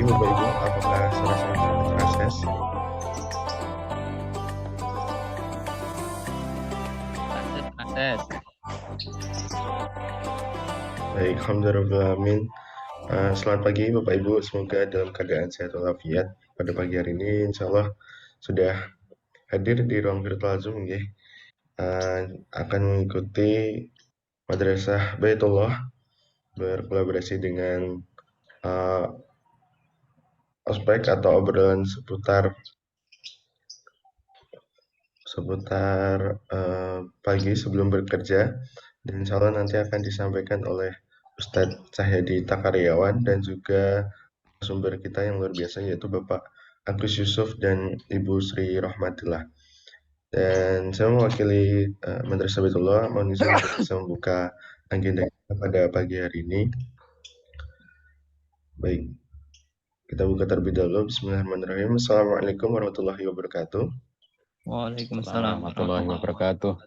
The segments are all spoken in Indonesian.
pagi Bapak Ibu, apakah suara saya sudah terakses? Akses. Baik, alhamdulillah. Selamat pagi Bapak Ibu, semoga dalam keadaan sehat walafiat. Pada pagi hari ini insya Allah sudah hadir di ruang virtual Zoom ya. Akan mengikuti Madrasah Baitullah berkolaborasi dengan uh, ospek atau obrolan seputar pagi sebelum bekerja, dan insya Allah nanti akan disampaikan oleh Ustadz Cahyadi Takaryawan dan juga sumber kita yang luar biasa yaitu Bapak Agus Yusuf dan Ibu Sri Rohmatillah. Dan saya mewakili Madrasah Baitullah mohon izin untuk bisa membuka agenda kita pada pagi hari ini. Baik, kita buka terlebih dahulu. Bismillahirrahmanirrahim. Assalamualaikum warahmatullahi wabarakatuh. Waalaikumsalam warahmatullahi wabarakatuh.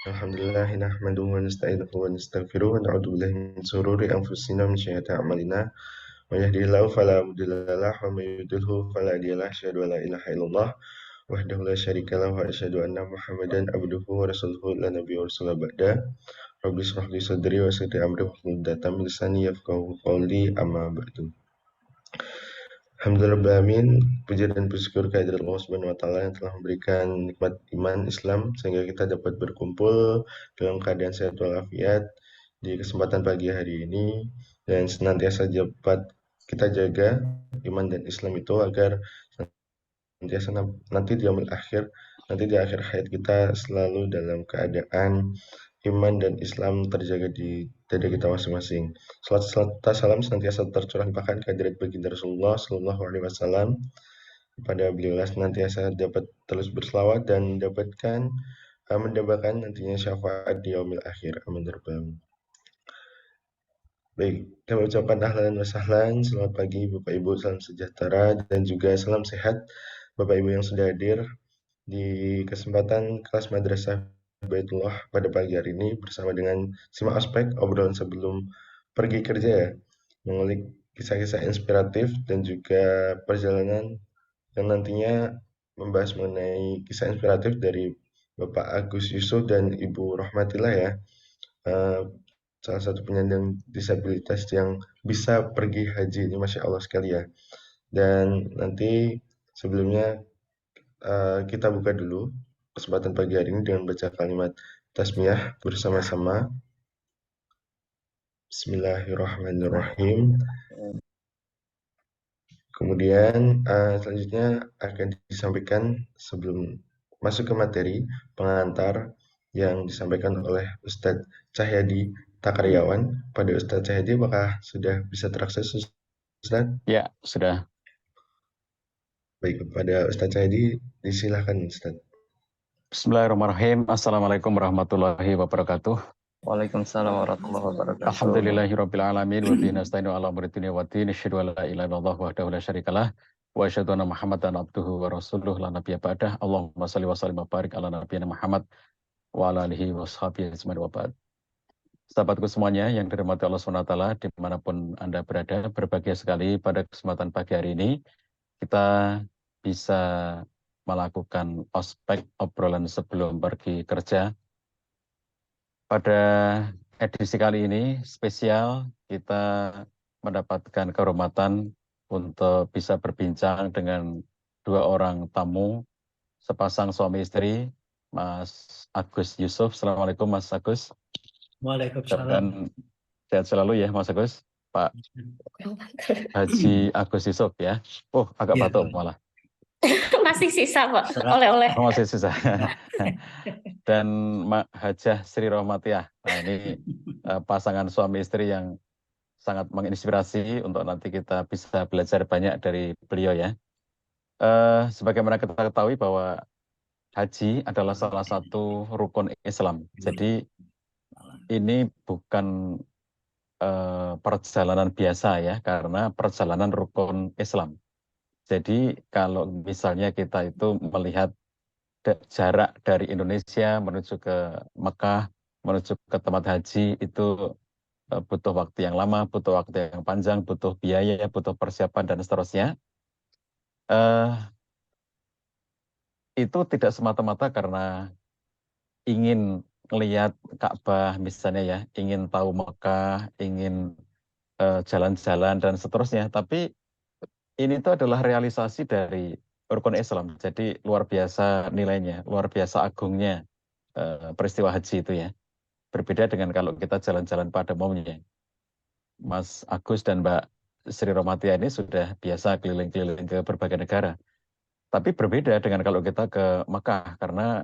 Alhamdulillah nahmaduhu wa nasta'inuhu wa nastaghfiruh wa na'udzu billahi min shururi anfusina wa min sayyiati a'malina. May yahdihillahu fala mudilla lahu wa may yudlilhu fala hadiya lahu. Asyhadu an la ilaha illallah wahdahu la syarika lahu wa asyhadu anna Muhammadan abduhu wa rasuluhu la nabiyya wa rasula ba'da. Rabbi shrah li sadri wa yassir li amri wahlul 'uqdatam min lisani yafqahu qawli amma ba'du. Alhamdulillahirrahmanirrahim, puji dan bersyukur kehadirat Allah Subhanahu wa taala yang telah memberikan nikmat iman Islam sehingga kita dapat berkumpul dalam keadaan sehat walafiat di kesempatan pagi hari ini, dan senantiasa dapat kita jaga iman dan Islam itu agar senantiasa nanti di akhir hayat kita selalu dalam keadaan iman dan Islam terjaga di dada kita masing-masing. Salat salam senantiasa tercurah bahkan kehadirat baginda Rasulullah Shallallahu Alaihi Wasallam, kepada beliau senantiasa dapat terus berselawat dan mendapatkan nantinya syafaat di yaumil akhir. Amin ya rabbal alamin. Baik, kami ucapkan ahlan wa sahlan, selamat pagi Bapak Ibu, salam sejahtera dan juga salam sehat Bapak Ibu yang sudah hadir di kesempatan kelas Madrasah Baitullah pada pagi hari ini bersama dengan simak aspek obrolan sebelum pergi kerja ya, mengulik kisah-kisah inspiratif dan juga perjalanan yang nantinya membahas mengenai kisah inspiratif dari Bapak Agus Yusuf dan Ibu Rohmatillah ya, salah satu penyandang disabilitas yang bisa pergi haji ini, Masya Allah sekali ya. Dan nanti sebelumnya kita buka dulu kesempatan pagi hari ini dengan baca kalimat tasmiyah bersama-sama. Bismillahirrahmanirrahim. Kemudian selanjutnya akan disampaikan sebelum masuk ke materi pengantar yang disampaikan oleh Ustadz Cahyadi Takaryawan. Pada Ustadz Cahyadi, apakah sudah bisa terakses, Ustadz? Ya, sudah. Baik, kepada Ustadz Cahyadi, disilahkan Ustadz. Bismillahirrahmanirrahim. Assalamualaikum warahmatullahi wabarakatuh. Waalaikumsalam warahmatullahi wabarakatuh. Alhamdulillahirabbil alamin wa bihi nasta'inu ala umuri dunya waddin. Asyhadu an la ilaha illallah wahdahu la syarikalah wa asyhadu anna Muhammadan abduhu wa rasuluh la nabiyya ba'dah. Allahumma shalli wa sallim wa barik ala nabiyyina Muhammad wa ala alihi washabihi ajmain wa ba'd. Sahabatku semuanya yang dirahmati Allah SWT dimanapun Anda berada, berbahagia sekali pada kesempatan pagi hari ini kita bisa melakukan ospek obrolan sebelum pergi kerja. Pada edisi kali ini spesial kita mendapatkan kehormatan untuk bisa berbincang dengan dua orang tamu, sepasang suami istri, Mas Agus Yusuf. Assalamualaikum Mas Agus. Waalaikumsalam. Sehat selalu ya Mas Agus. Pak Haji Agus Yusuf ya. Oh, agak Ya, batuk malah. Masih sisa Pak, oleh-oleh. Oh, masih susah. Dan Hajah Sri Rohmatillah. Nah ini pasangan suami istri yang sangat menginspirasi untuk nanti kita bisa belajar banyak dari beliau ya. Sebagaimana kita ketahui bahwa haji adalah salah satu rukun Islam. Jadi ini bukan perjalanan biasa ya, karena perjalanan rukun Islam. Jadi kalau misalnya kita itu melihat jarak dari Indonesia menuju ke Mekah, menuju ke tempat haji itu butuh waktu yang lama, butuh waktu yang panjang, butuh biaya, butuh persiapan dan seterusnya. Itu tidak semata-mata karena ingin melihat Ka'bah misalnya ya, ingin tahu Mekah, ingin jalan-jalan dan seterusnya. Tapi ini tuh adalah realisasi dari rukun Islam. Jadi luar biasa nilainya, luar biasa agungnya peristiwa haji itu ya. Berbeda dengan kalau kita jalan-jalan pada umumnya. Mas Agus dan Mbak Sri Romatia ini sudah biasa keliling-keliling ke berbagai negara. Tapi berbeda dengan kalau kita ke Mekah, karena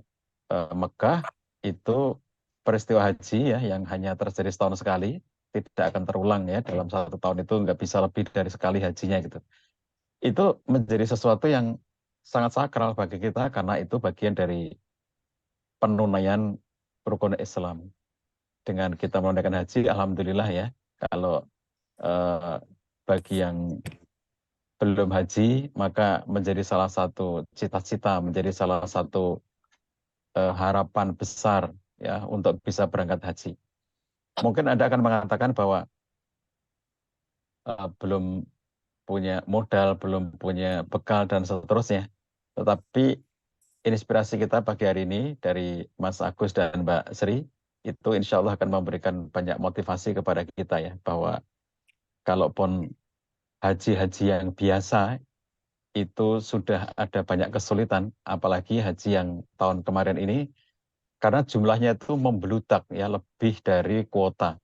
Mekah itu peristiwa haji ya yang hanya terjadi setahun sekali, tidak akan terulang ya dalam 1 tahun itu nggak bisa lebih dari sekali hajinya gitu. Itu menjadi sesuatu yang sangat sakral bagi kita karena itu bagian dari penunaian rukun Islam. Dengan kita menunaikan haji, alhamdulillah ya. Kalau bagi yang belum haji, maka menjadi salah satu cita-cita, menjadi salah satu harapan besar ya untuk bisa berangkat haji. Mungkin Anda akan mengatakan bahwa belum punya modal, belum punya bekal dan seterusnya. Tetapi inspirasi kita pagi hari ini dari Mas Agus dan Mbak Sri itu insya Allah akan memberikan banyak motivasi kepada kita ya bahwa kalaupun haji-haji yang biasa itu sudah ada banyak kesulitan, apalagi haji yang tahun kemarin ini karena jumlahnya itu membeludak ya lebih dari kuota,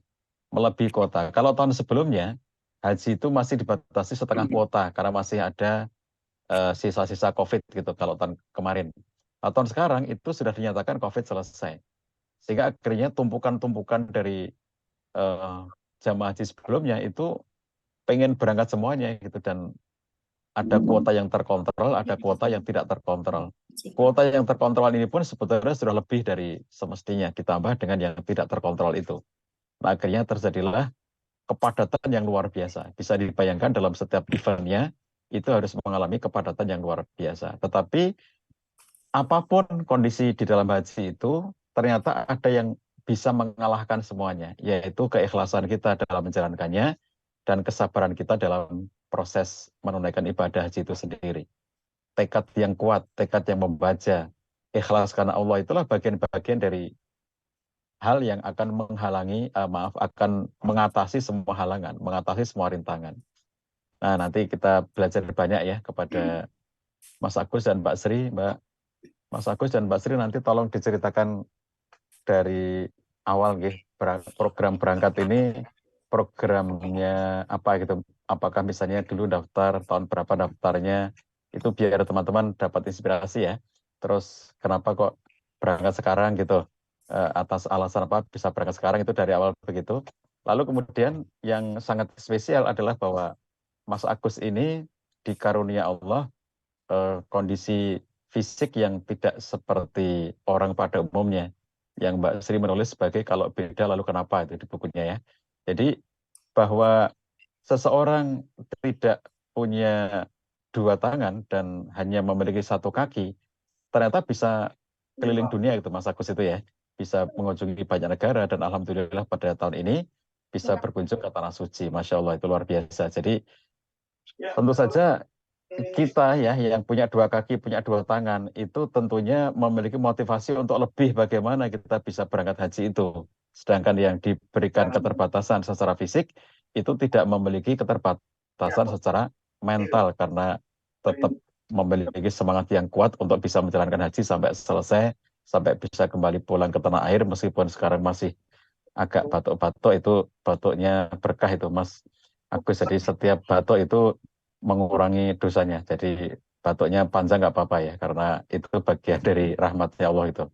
melebihi kuota. Kalau tahun sebelumnya haji itu masih dibatasi setengah kuota karena masih ada sisa-sisa COVID gitu kalau tahun kemarin. Nah, tahun sekarang itu sudah dinyatakan COVID selesai. Sehingga akhirnya tumpukan-tumpukan dari jamaah haji sebelumnya itu pengen berangkat semuanya gitu dan ada kuota yang terkontrol, ada kuota yang tidak terkontrol. Kuota yang terkontrol ini pun sebetulnya sudah lebih dari semestinya ditambah dengan yang tidak terkontrol itu. Nah, akhirnya terjadilah kepadatan yang luar biasa. Bisa dibayangkan dalam setiap eventnya itu harus mengalami kepadatan yang luar biasa. Tetapi apapun kondisi di dalam haji itu, ternyata ada yang bisa mengalahkan semuanya, yaitu keikhlasan kita dalam menjalankannya dan kesabaran kita dalam proses menunaikan ibadah haji itu sendiri. Tekad yang kuat, tekad yang membaca, ikhlas karena Allah itulah bagian-bagian dari hal yang akan menghalangi, akan mengatasi semua halangan, mengatasi semua rintangan. Nah, nanti kita belajar banyak ya kepada Mas Agus dan Mbak Sri, Mas Agus dan Mbak Sri nanti tolong diceritakan dari awal program berangkat ini programnya apa gitu. Apakah misalnya dulu daftar, tahun berapa daftarnya, itu biar teman-teman dapat inspirasi ya. Terus kenapa kok berangkat sekarang gitu, atas alasan apa bisa berangkat sekarang itu dari awal begitu. Lalu kemudian yang sangat spesial adalah bahwa Mas Agus ini dikarunia Allah kondisi fisik yang tidak seperti orang pada umumnya. Yang Mbak Sri menulis sebagai kalau beda lalu kenapa itu di bukunya ya. Jadi bahwa seseorang tidak punya 2 tangan dan hanya memiliki 1 kaki, ternyata bisa keliling dunia gitu Mas Agus itu ya. Bisa mengunjungi banyak negara dan alhamdulillah pada tahun ini bisa berkunjung ke Tanah Suci. Masya Allah itu luar biasa. Jadi tentu saja kita ya yang punya 2 kaki, punya 2 tangan itu tentunya memiliki motivasi untuk lebih bagaimana kita bisa berangkat haji itu. Sedangkan yang diberikan keterbatasan secara fisik itu tidak memiliki keterbatasan secara mental karena tetap memiliki semangat yang kuat untuk bisa menjalankan haji sampai selesai, sampai bisa kembali pulang ke tanah air meskipun sekarang masih agak batuk-batuk, itu batuknya berkah itu Mas Agus. Jadi setiap batuk itu mengurangi dosanya. Jadi batuknya panjang nggak apa-apa ya, karena itu bagian dari rahmatnya Allah itu.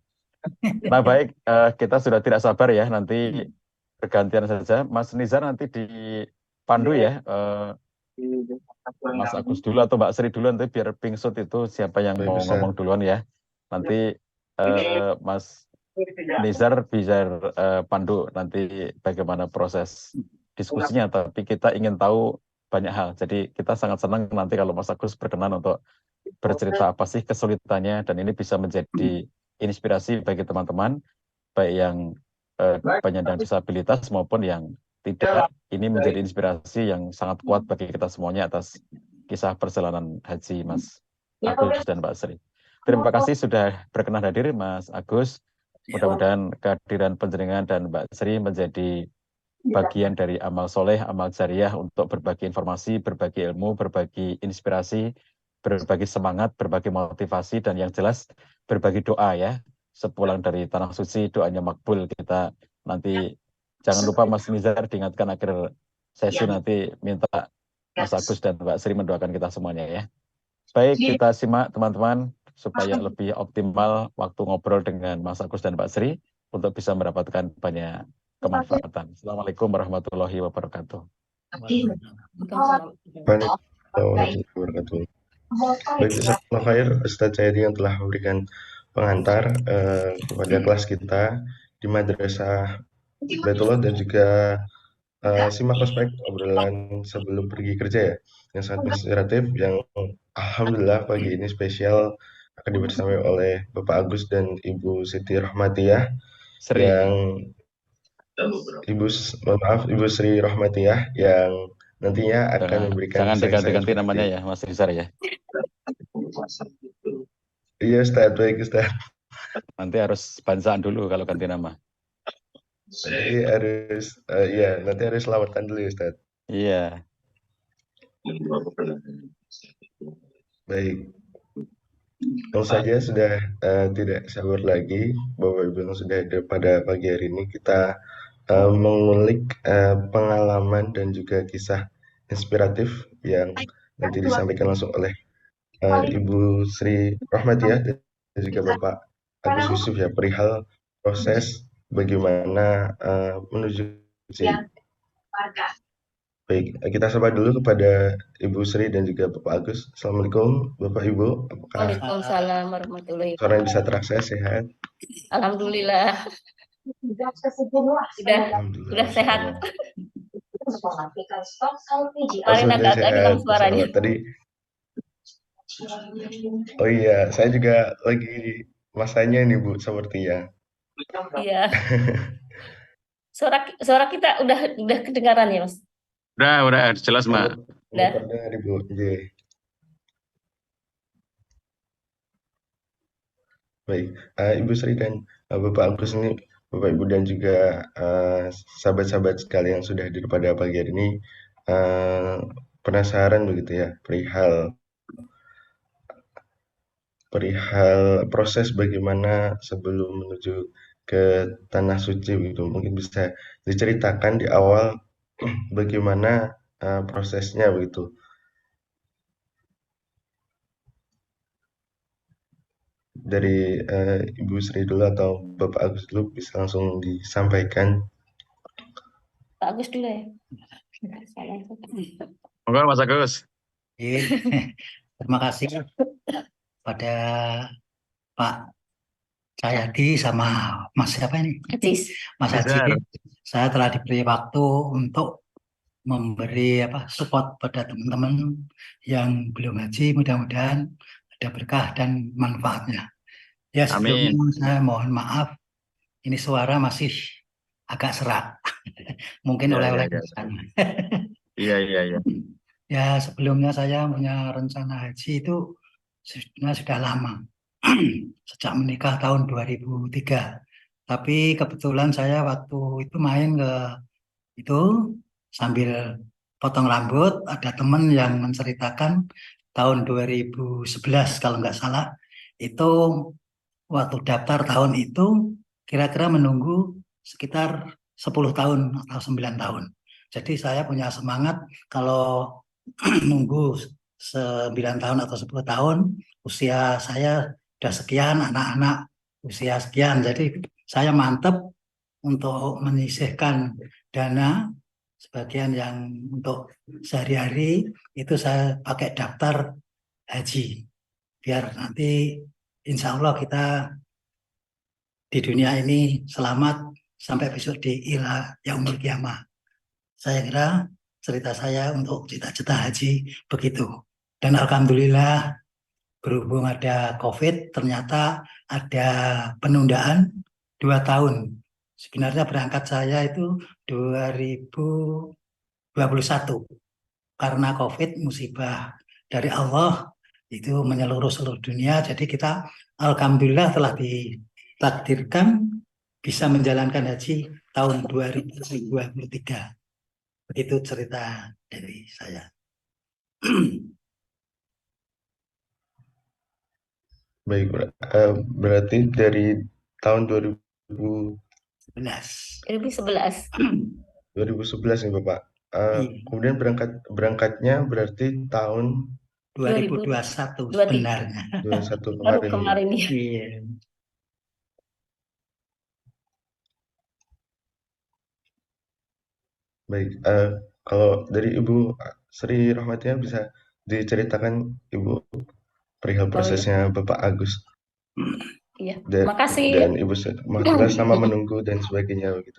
Nah baik, kita sudah tidak sabar ya, nanti bergantian saja. Mas Nizar nanti dipandu ya, Mas Agus dulu atau Mbak Sri dulu, nanti biar pingsut itu siapa yang Baik, mau Ustaz. ngomong duluan ya. Nanti Mas Nizar bisa pandu nanti bagaimana proses diskusinya, tapi kita ingin tahu banyak hal. Jadi kita sangat senang nanti kalau Mas Agus berkenan untuk bercerita apa sih kesulitannya, dan ini bisa menjadi inspirasi bagi teman-teman, baik yang penyandang disabilitas maupun yang tidak, ini menjadi inspirasi yang sangat kuat bagi kita semuanya atas kisah perjalanan haji Mas Agus dan Mbak Sri. Terima kasih sudah berkenan hadir Mas Agus. Mudah-mudahan kehadiran panjenengan dan Mbak Sri menjadi bagian dari amal soleh, amal jariah untuk berbagi informasi, berbagi ilmu, berbagi inspirasi, berbagi semangat, berbagi motivasi, dan yang jelas berbagi doa ya. Sepulang dari Tanah Suci, doanya makbul. Kita nanti, jangan lupa Mas Nizar diingatkan akhir sesi nanti minta Mas Agus dan Mbak Sri mendoakan kita semuanya ya. Baik, kita simak teman-teman supaya lebih optimal waktu ngobrol dengan Mas Agus dan Mbak Sri untuk bisa mendapatkan banyak kemanfaatan. Assalamualaikum warahmatullahi wabarakatuh. Waalaikumsalam warahmatullahi wabarakatuh. Baik, jazakallah khair Ustadz Saidi yang telah memberikan pengantar kepada kelas kita di Madrasah Baitullah dan juga simak prospek obrolan sebelum pergi kerja ya, yang sangat inspiratif, yang alhamdulillah pagi ini spesial akan dibersamai oleh Bapak Agus dan Ibu Siti Rahmatiyah yang Ibu Sri Rahmatiyah yang nantinya akan memberikan jangan diganti-ganti namanya ya Mas Rizar ya. Iya Ustadz, baik Ustadz. Nanti harus bancaan dulu kalau ganti nama. Nanti harus nanti harus lawatan dulu ya Ustadz. Iya. Baik. Langsung saja sudah tidak sabar lagi Bapak Ibu yang sudah ada pada pagi hari ini, kita mengulik pengalaman dan juga kisah inspiratif yang nanti disampaikan langsung oleh Ibu Sri Rahmatiyah dan juga Bapak Agus Yusuf ya, perihal proses bagaimana menuju haji. Baik, kita sapa dulu kepada Ibu Sri dan juga Bapak Agus. Assalamualaikum Bapak Ibu, apakah Waalaikumsalam warahmatullahi suara bisa wabarakatuh. terakses sehat? Alhamdulillah. Sudah sehat. Kemarin agak-agak hilang suaranya. Tadi, oh iya, saya juga lagi masanya nih Bu, sepertinya. Iya. Suara kita udah kedengaran ya Mas? Udah jelas Mbak. Udah. Terdengar Ibu. Baik, Ibu Sri dan Bapak Agus ini, Bapak Ibu dan juga sahabat-sahabat sekalian yang sudah hadir pada pagi hari ini, penasaran begitu ya perihal proses bagaimana sebelum menuju ke Tanah Suci begitu. Mungkin bisa diceritakan di awal bagaimana prosesnya begitu. Dari Ibu Sri dulu atau Bapak Agus dulu bisa langsung disampaikan. Pak Agus dulu ya. Monggo Mas Agus. Terima kasih pada Pak Cahyadi sama Mas siapa ini? Mas Haji. Saya telah diberi waktu untuk memberi support pada teman-teman yang belum haji. Mudah-mudahan ada berkah dan manfaatnya. Ya, sebelumnya saya mohon maaf, ini suara masih agak serak. Mungkin oleh-oleh. Iya. Ya, sebelumnya saya punya rencana haji itu sudah lama. Sejak menikah tahun 2003. Tapi kebetulan saya waktu itu main ke itu sambil potong rambut, ada teman yang menceritakan tahun 2011 kalau nggak salah, itu waktu daftar tahun itu kira-kira menunggu sekitar 10 tahun atau 9 tahun. Jadi saya punya semangat kalau nunggu 9 tahun atau 10 tahun, usia saya sudah sekian, anak-anak usia sekian. Jadi saya mantap untuk menyisihkan dana sebagian yang untuk sehari-hari itu saya pakai daftar haji. Biar nanti insya Allah kita di dunia ini selamat sampai besok di yaumul qiyamah. Saya kira cerita saya untuk cita-cita haji begitu. Dan alhamdulillah berhubung ada COVID ternyata ada penundaan 2 tahun. Sebenarnya berangkat saya itu 2021 karena COVID musibah dari Allah itu menyeluruh seluruh dunia. Jadi kita alhamdulillah telah ditakdirkan bisa menjalankan haji tahun 2023. Begitu cerita dari saya. Baik, berarti dari tahun Belas. 2011. 2011 nih Bapak. Iya. Kemudian berangkatnya berarti tahun 2021 23. sebenarnya. 21 Baru kemarin ya. kemarin ya. Iya. Baik, kalau dari Ibu Sri Rohmatia bisa diceritakan Ibu perihal Oh iya. prosesnya Bapak Agus Iya. dan Makasih. Ibu Mahfila sama menunggu dan sebagainya begitu.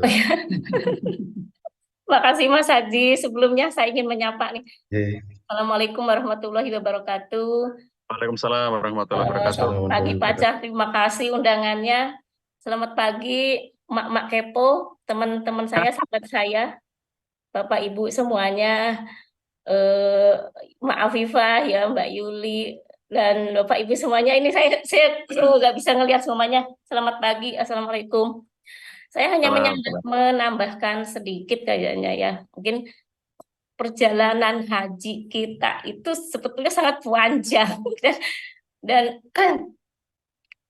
Makasih Mas Haji. Sebelumnya saya ingin menyapa nih. Yeay. Assalamualaikum warahmatullahi wabarakatuh. Waalaikumsalam warahmatullahi wabarakatuh. Assalamualaikum Pagi warahmatullahi Pacar, terima kasih undangannya. Selamat pagi Mak-mak Kepo, teman-teman saya, sahabat saya, Bapak Ibu semuanya, Mak Afifah ya, Mbak Yuli, dan Bapak Ibu semuanya. Ini saya nggak bisa ngelihat semuanya. Selamat pagi, Assalamualaikum. Saya hanya menambahkan sedikit kayaknya ya. Mungkin perjalanan haji kita itu sebetulnya sangat panjang dan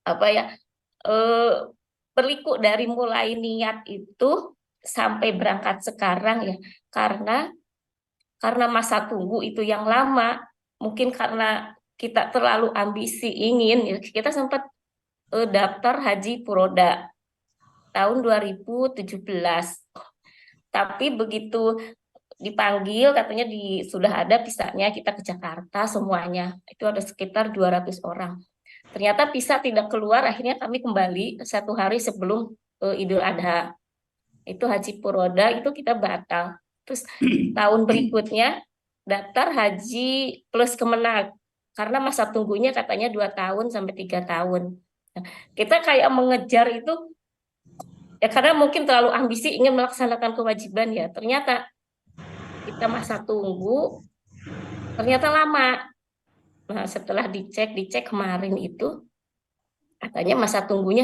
apa ya, berliku dari mulai niat itu sampai berangkat sekarang ya, karena masa tunggu itu yang lama, mungkin karena kita terlalu ambisi ingin ya, kita sempat daftar haji Puroda tahun 2017. Tapi begitu dipanggil katanya sudah ada visanya, kita ke Jakarta semuanya. Itu ada sekitar 200 orang. Ternyata visa tidak keluar, akhirnya kami kembali 1 hari sebelum Idul Adha. Itu haji Puroda itu kita batal. Terus tahun berikutnya daftar haji plus Kemenag. Karena masa tunggunya katanya 2 tahun sampai 3 tahun. Nah, kita kayak mengejar itu ya karena mungkin terlalu ambisi ingin melaksanakan kewajiban ya. Ternyata kita masa tunggu ternyata lama. Nah, setelah dicek kemarin itu katanya masa tunggunya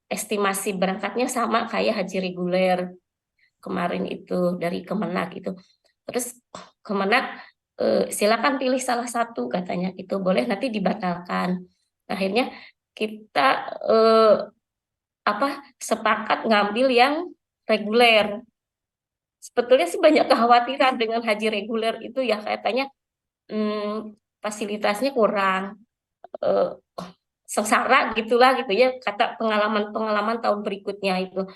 estimasi berangkatnya sama kayak haji reguler kemarin itu dari Kemenag itu. Terus Kemenag silakan pilih salah satu katanya itu, boleh nanti dibatalkan. Akhirnya kita sepakat ngambil yang reguler. Sebetulnya sih banyak kekhawatiran dengan haji reguler itu ya, katanya fasilitasnya kurang, sengsara gitulah gitu ya, kata pengalaman tahun berikutnya itu.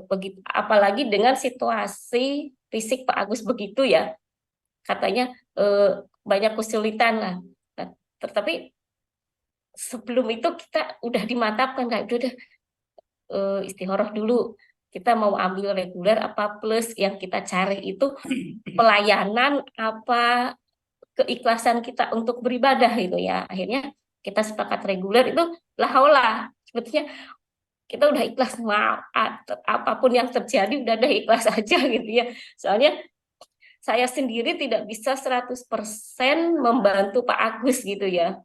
Begitu, apalagi dengan situasi fisik Pak Agus begitu ya, katanya banyak kesulitan lah. Nah, tetapi sebelum itu kita udah dimantapkan kayak udah istikharah dulu, kita mau ambil reguler apa plus, yang kita cari itu pelayanan apa keikhlasan kita untuk beribadah itu ya. Akhirnya kita sepakat reguler itu lah, sebetulnya kita udah ikhlas, mau apapun yang terjadi udah ikhlas aja gitu ya. Soalnya saya sendiri tidak bisa 100% membantu Pak Agus gitu ya.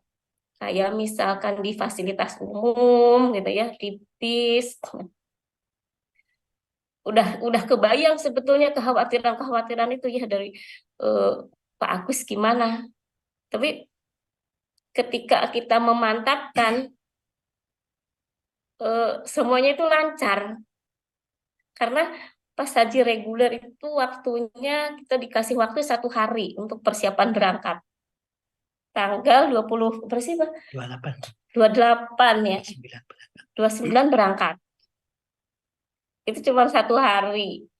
Kayak misalkan di fasilitas umum gitu ya, di bis. Udah kebayang sebetulnya kekhawatiran itu ya dari Pak Agus gimana. Tapi ketika kita memantapkan semuanya itu lancar. Karena pas haji reguler itu waktunya kita dikasih waktu 1 hari untuk persiapan berangkat. Tanggal 20 berapa? 28 ya. 29 berangkat. Itu cuma 1 hari.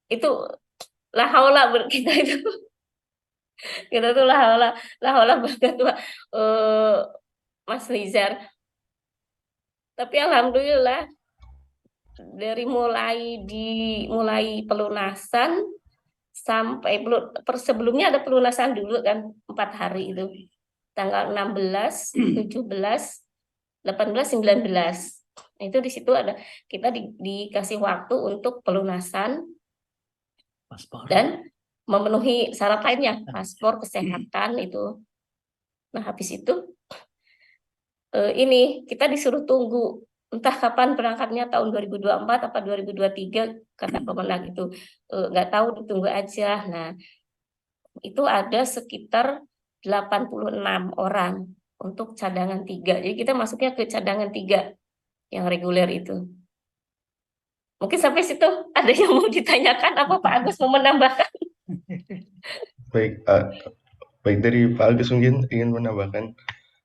Itu la haula kita itu. Kita tuh la haula banget Mas Rizar. Tapi alhamdulillah dari mulai pelunasan sampai sebelumnya ada pelunasan dulu kan 4 hari itu. Tanggal 16, 17, 18, 19. Itu di situ ada kita dikasih waktu untuk pelunasan Paspor. dan memenuhi syarat lainnya, paspor, kesehatan itu. Nah, habis itu ini kita disuruh tunggu entah kapan berangkatnya, tahun 2024 apa 2023, kata Kemenag itu nggak tahu, ditunggu aja. Nah, itu ada sekitar 86 orang untuk cadangan 3. Jadi kita masuknya ke cadangan 3 yang reguler itu. Mungkin sampai situ ada yang mau ditanyakan apa Pak Agus mau menambahkan? Baik, baik dari Pak Agus mungkin ingin menambahkan.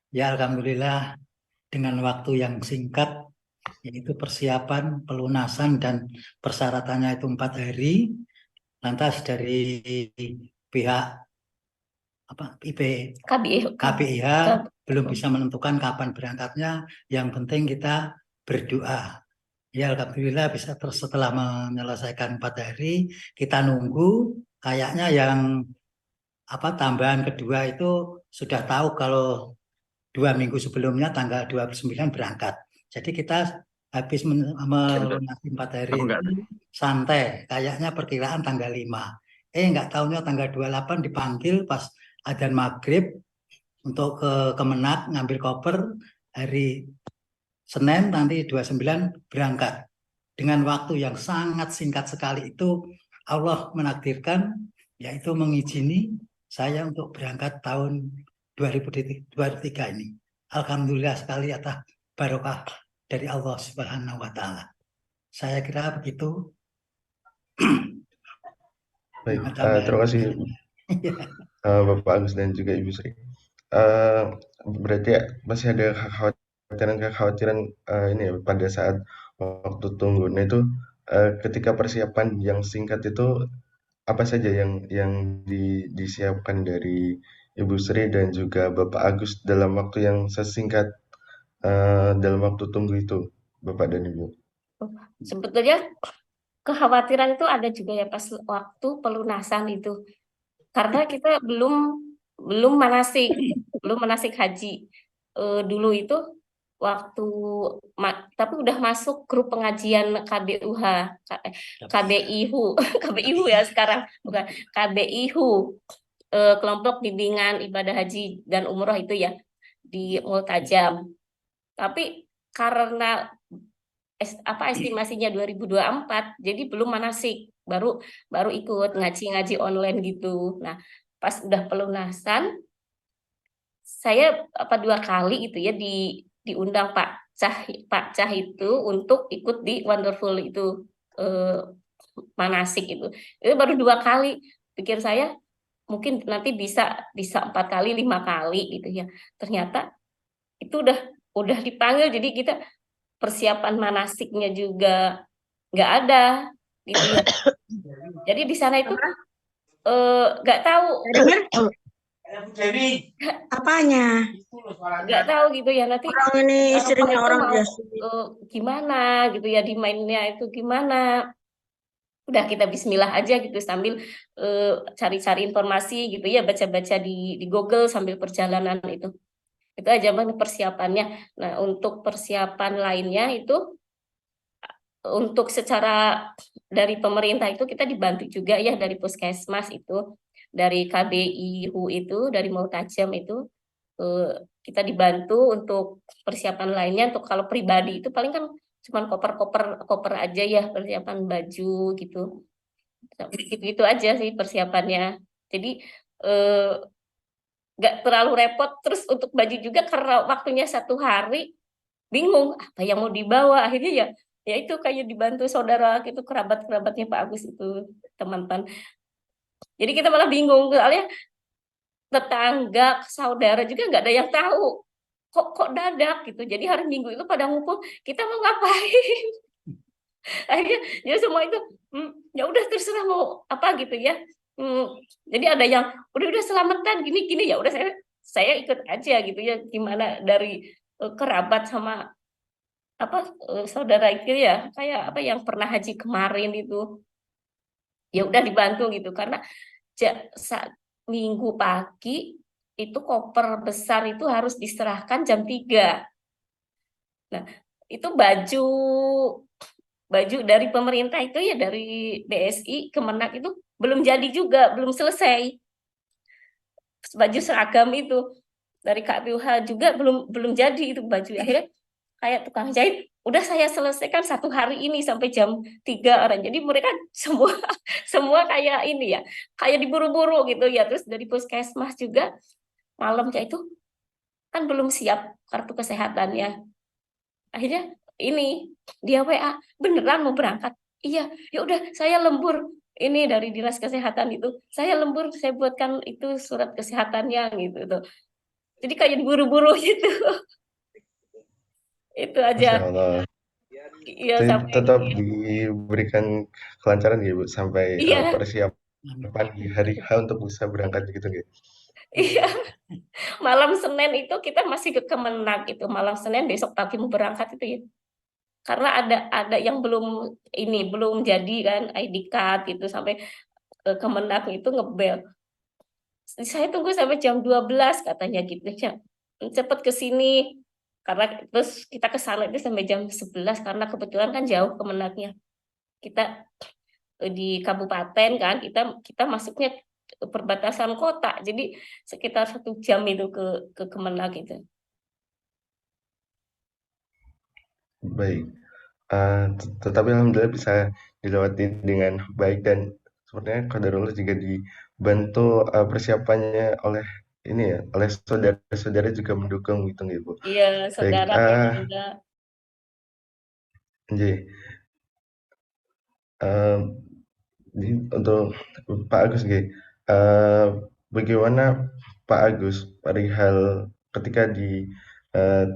Ya, alhamdulillah dengan waktu yang singkat, yaitu persiapan, pelunasan dan persyaratannya itu 4 hari. Lantas dari pihak KBIH belum bisa menentukan kapan berangkatnya. Yang penting kita berdoa. Ya, alhamdulillah bisa setelah menyelesaikan 4 hari, kita nunggu. Kayaknya yang tambahan kedua itu sudah tahu kalau 2 minggu sebelumnya tanggal 29 berangkat. Jadi kita habis melunasi 4 hari itu santai. Kayaknya perkiraan tanggal 5. Nggak tahunya tanggal 28 dipanggil pas adzan maghrib untuk ke Kemenag ngambil koper. Hari Senin nanti 29 berangkat. Dengan waktu yang sangat singkat sekali itu Allah menakdirkan, yaitu mengizini saya untuk berangkat tahun 2023 ini. Alhamdulillah sekali atas barokah dari Allah Subhanahu wa Ta'ala. Saya kira begitu. Baik, terima kasih Bapak Agus dan juga Ibu Sri. Berarti ya, masih ada kekhawatiran ini ya, pada saat waktu tunggu. Nah itu ketika persiapan yang singkat itu apa saja yang disiapkan dari Ibu Sri dan juga Bapak Agus dalam waktu yang sesingkat dalam waktu tunggu itu, Bapak dan Ibu? Sebetulnya kekhawatiran itu ada juga ya pas waktu pelunasan itu, karena kita belum manasik haji. Dulu itu waktu tapi udah masuk grup pengajian KBIHU ya sekarang, bukan KBIHU, kelompok bimbingan ibadah haji dan umroh itu ya di Multajam. Tapi karena estimasinya 2024, jadi belum manasik, baru ikut ngaji online gitu. Nah, pas udah pelunasan, saya 2 kali gitu ya diundang Pak Cah itu untuk ikut di Wonderful itu manasik itu baru 2 kali. Pikir saya mungkin nanti bisa 4 kali 5 kali gitu ya. Ternyata itu udah dipanggil, jadi kita persiapan manasiknya juga nggak ada gitu ya. Jadi di sana itu nggak tahu apanya, nggak tahu gitu ya, nanti orang ini istrinya orang biasa gimana gitu ya, di mainnya itu gimana. Udah kita bismillah aja gitu sambil cari-cari informasi gitu ya, baca-baca di Google sambil perjalanan itu aja persiapannya. Nah, untuk persiapan lainnya itu untuk secara dari pemerintah itu kita dibantu juga ya, dari puskesmas itu, dari KBIHU itu, dari Multajam itu kita dibantu untuk persiapan lainnya. Untuk kalau pribadi itu paling kan cuman koper aja ya, persiapan baju gitu. Gitu aja sih persiapannya. Jadi nggak terlalu repot. Terus untuk baju juga karena waktunya 1 hari, bingung apa yang mau dibawa. Akhirnya ya itu kayak dibantu saudara gitu, kerabatnya Pak Agus itu, teman-teman. Jadi kita malah bingung, soalnya tetangga, saudara juga nggak ada yang tahu kok dadak gitu. Jadi hari Minggu itu pada ngumpul, kita mau ngapain. Akhirnya ya semua itu ya udah terserah mau apa gitu ya. Jadi ada yang udah selamatan gini ya udah saya ikut aja gitu ya, gimana dari kerabat sama saudara itu ya, kayak yang pernah haji kemarin itu ya udah dibantu gitu, karena Minggu pagi itu koper besar itu harus diserahkan jam 3. Nah, itu baju dari pemerintah itu ya, dari BSI Kemenak itu belum jadi juga, belum selesai. Baju seragam itu dari KPUH juga belum jadi itu baju. Akhirnya kayak tukang jahit, udah saya selesaikan 1 hari ini sampai jam 3 orang. Jadi mereka semua kayak ini ya, kayak diburu-buru gitu ya. Terus dari puskesmas juga malamnya itu kan belum siap kartu kesehatannya. Akhirnya ini dia WA, beneran mau berangkat? Iya, ya udah saya lembur ini dari dinas kesehatan itu. Saya lembur, saya buatkan itu surat kesehatannya gitu tuh. Jadi kayak diburu-buru gitu. Itu Masya aja. Allah. Iya Jadi sampai tetap diberikan kelancaran ya Bu sampai iya, persiapan di hari H untuk bisa berangkat gitu nggih? iya. Malam Senin itu kita masih ke Kemenak itu. Malam Senin besok pagi mau berangkat itu ya. Karena ada yang belum jadi kan ID card itu, sampai Kemenak itu ngebel. Saya tunggu sampai jam 12 katanya gitu ya. Cepet ke sini. Karena terus kita ke sana itu sampai jam 11 karena kebetulan kan jauh Kemenaknya. Kita di kabupaten kan, kita masuknya perbatasan kota. Jadi sekitar 1 jam itu ke Kemenak gitu. Baik. Tetapi alhamdulillah bisa dilewati dengan baik dan sepertinya qadarullah juga dibantu persiapannya oleh ini ya, oleh saudara-saudara juga mendukung gitu nggih Bu. Iya, Baik, saudara tetangga. nggih. Jadi untuk Pak Agus nggih, bagaimana Pak Agus perihal ketika di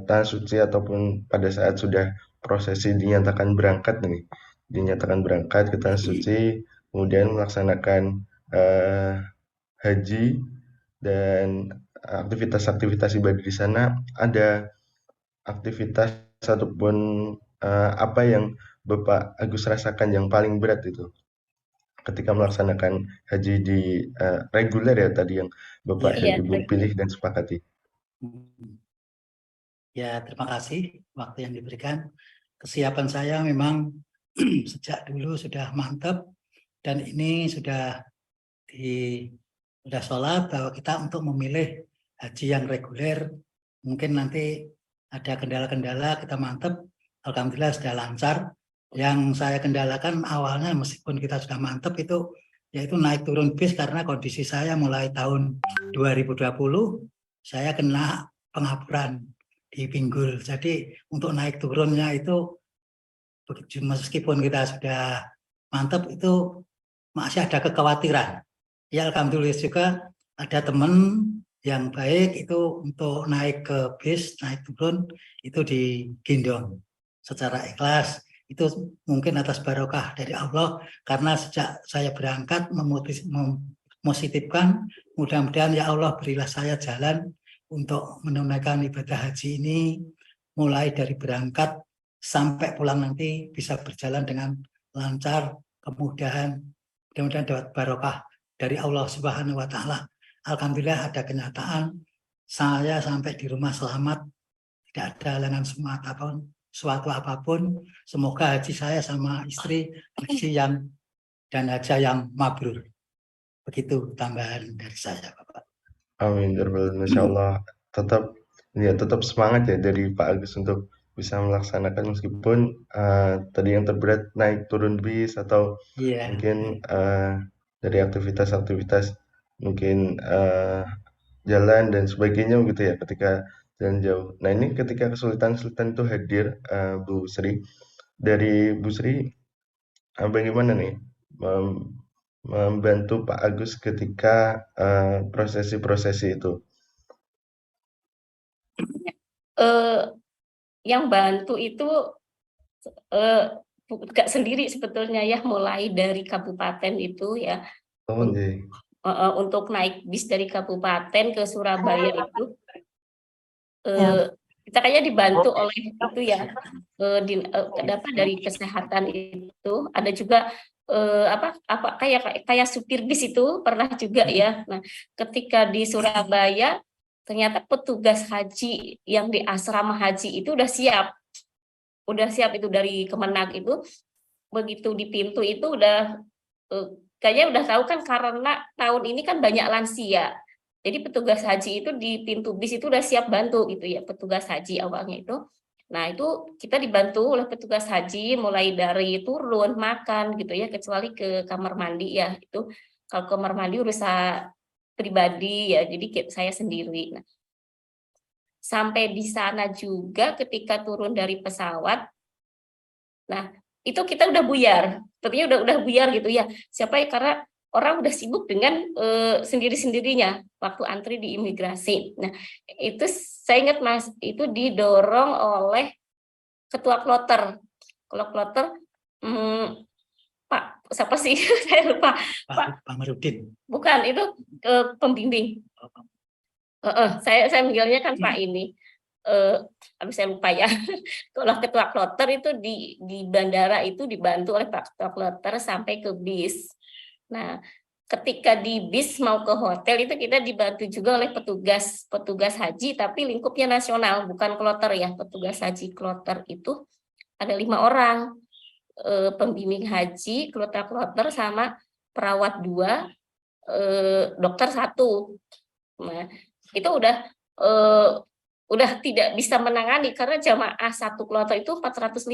tanah suci ataupun pada saat sudah prosesi dinyatakan berangkat nih, dinyatakan berangkat ke tanah suci, kemudian melaksanakan haji dan aktivitas-aktivitas ibadah di sana, ada aktivitas ataupun apa yang Bapak Agus rasakan yang paling berat itu ketika melaksanakan haji di reguler ya tadi yang Bapak dan Iya, Ibu pilih dan sepakati. Ya, terima kasih waktu yang diberikan. Kesiapan saya memang sejak dulu sudah mantap, dan ini sudah sholat bahwa kita untuk memilih haji yang reguler. Mungkin nanti ada kendala-kendala, kita mantap. Alhamdulillah sudah lancar. Yang saya kendalakan awalnya meskipun kita sudah mantap itu yaitu naik turun bis, karena kondisi saya mulai tahun 2020 saya kena pengapuran di pinggul. Jadi untuk naik turunnya itu meskipun kita sudah mantap itu masih ada kekhawatiran. Ya alhamdulillah juga ada teman yang baik itu untuk naik ke bis, naik turun itu digendong secara ikhlas. Itu mungkin atas barokah dari Allah, karena sejak saya berangkat mempositifkan, mudah-mudahan ya Allah berilah saya jalan untuk menunaikan ibadah haji ini, mulai dari berangkat sampai pulang nanti bisa berjalan dengan lancar, kemudahan, mudah-mudahan dapat barokah dari Allah Subhanahu wa Ta'ala. Alhamdulillah ada kenyataan saya sampai di rumah selamat, tidak ada halangan suatu apapun. Semoga haji saya sama istri haji yang mabrur. Begitu tambahan dari saya, Bapak. Amin. Masya Allah. Tetap semangat ya dari Pak Agus untuk bisa melaksanakan meskipun tadi yang terberat naik turun bis atau mungkin dari aktivitas-aktivitas mungkin jalan dan sebagainya gitu ya ketika jalan jauh. Nah ini ketika kesulitan-kesulitan itu hadir, Bu Sri, dari Bu Sri bagaimana nih membantu Pak Agus ketika prosesi-prosesi itu? Yang bantu itu gak sendiri sebetulnya ya, mulai dari kabupaten itu ya. Untuk naik bis dari kabupaten ke Surabaya itu kita kayaknya dibantu oleh itu ya, dari kesehatan itu. Ada juga kayak supir bis itu pernah juga ya. Nah, ketika di Surabaya ternyata petugas haji yang di asrama haji itu udah siap. udah siap itu dari Kemenag itu. Begitu di pintu itu udah kayaknya udah tahu kan, karena tahun ini kan banyak lansia. Jadi petugas haji itu di pintu bis itu udah siap bantu gitu ya, petugas haji awalnya itu. Nah, itu kita dibantu oleh petugas haji mulai dari turun, makan gitu ya, kecuali ke kamar mandi ya. Itu kalau kamar mandi urusan pribadi ya, jadi saya sendiri. Nah, sampai di sana juga ketika turun dari pesawat, nah itu kita udah buyar, sepertinya udah buyar gitu ya. Siapa ya, karena orang udah sibuk dengan sendiri-sendirinya waktu antri di imigrasi. Nah, itu saya ingat Mas, itu didorong oleh ketua kloter. Kalau kloter, Pak, siapa sih? Saya lupa. Pak Marudin. Bukan, itu pembimbing. Saya manggilnya kan Pak ini. Habis saya lupa ya. Kalau ketua kloter itu di bandara itu dibantu oleh Pak Ketua Kloter sampai ke bis. Nah, ketika di bis mau ke hotel itu kita dibantu juga oleh petugas haji, tapi lingkupnya nasional, bukan kloter ya. Petugas haji kloter itu ada 5 orang, pembimbing haji, kloter sama perawat 2, dokter 1. Nah, itu udah tidak bisa menangani karena jamaah satu kloter itu 450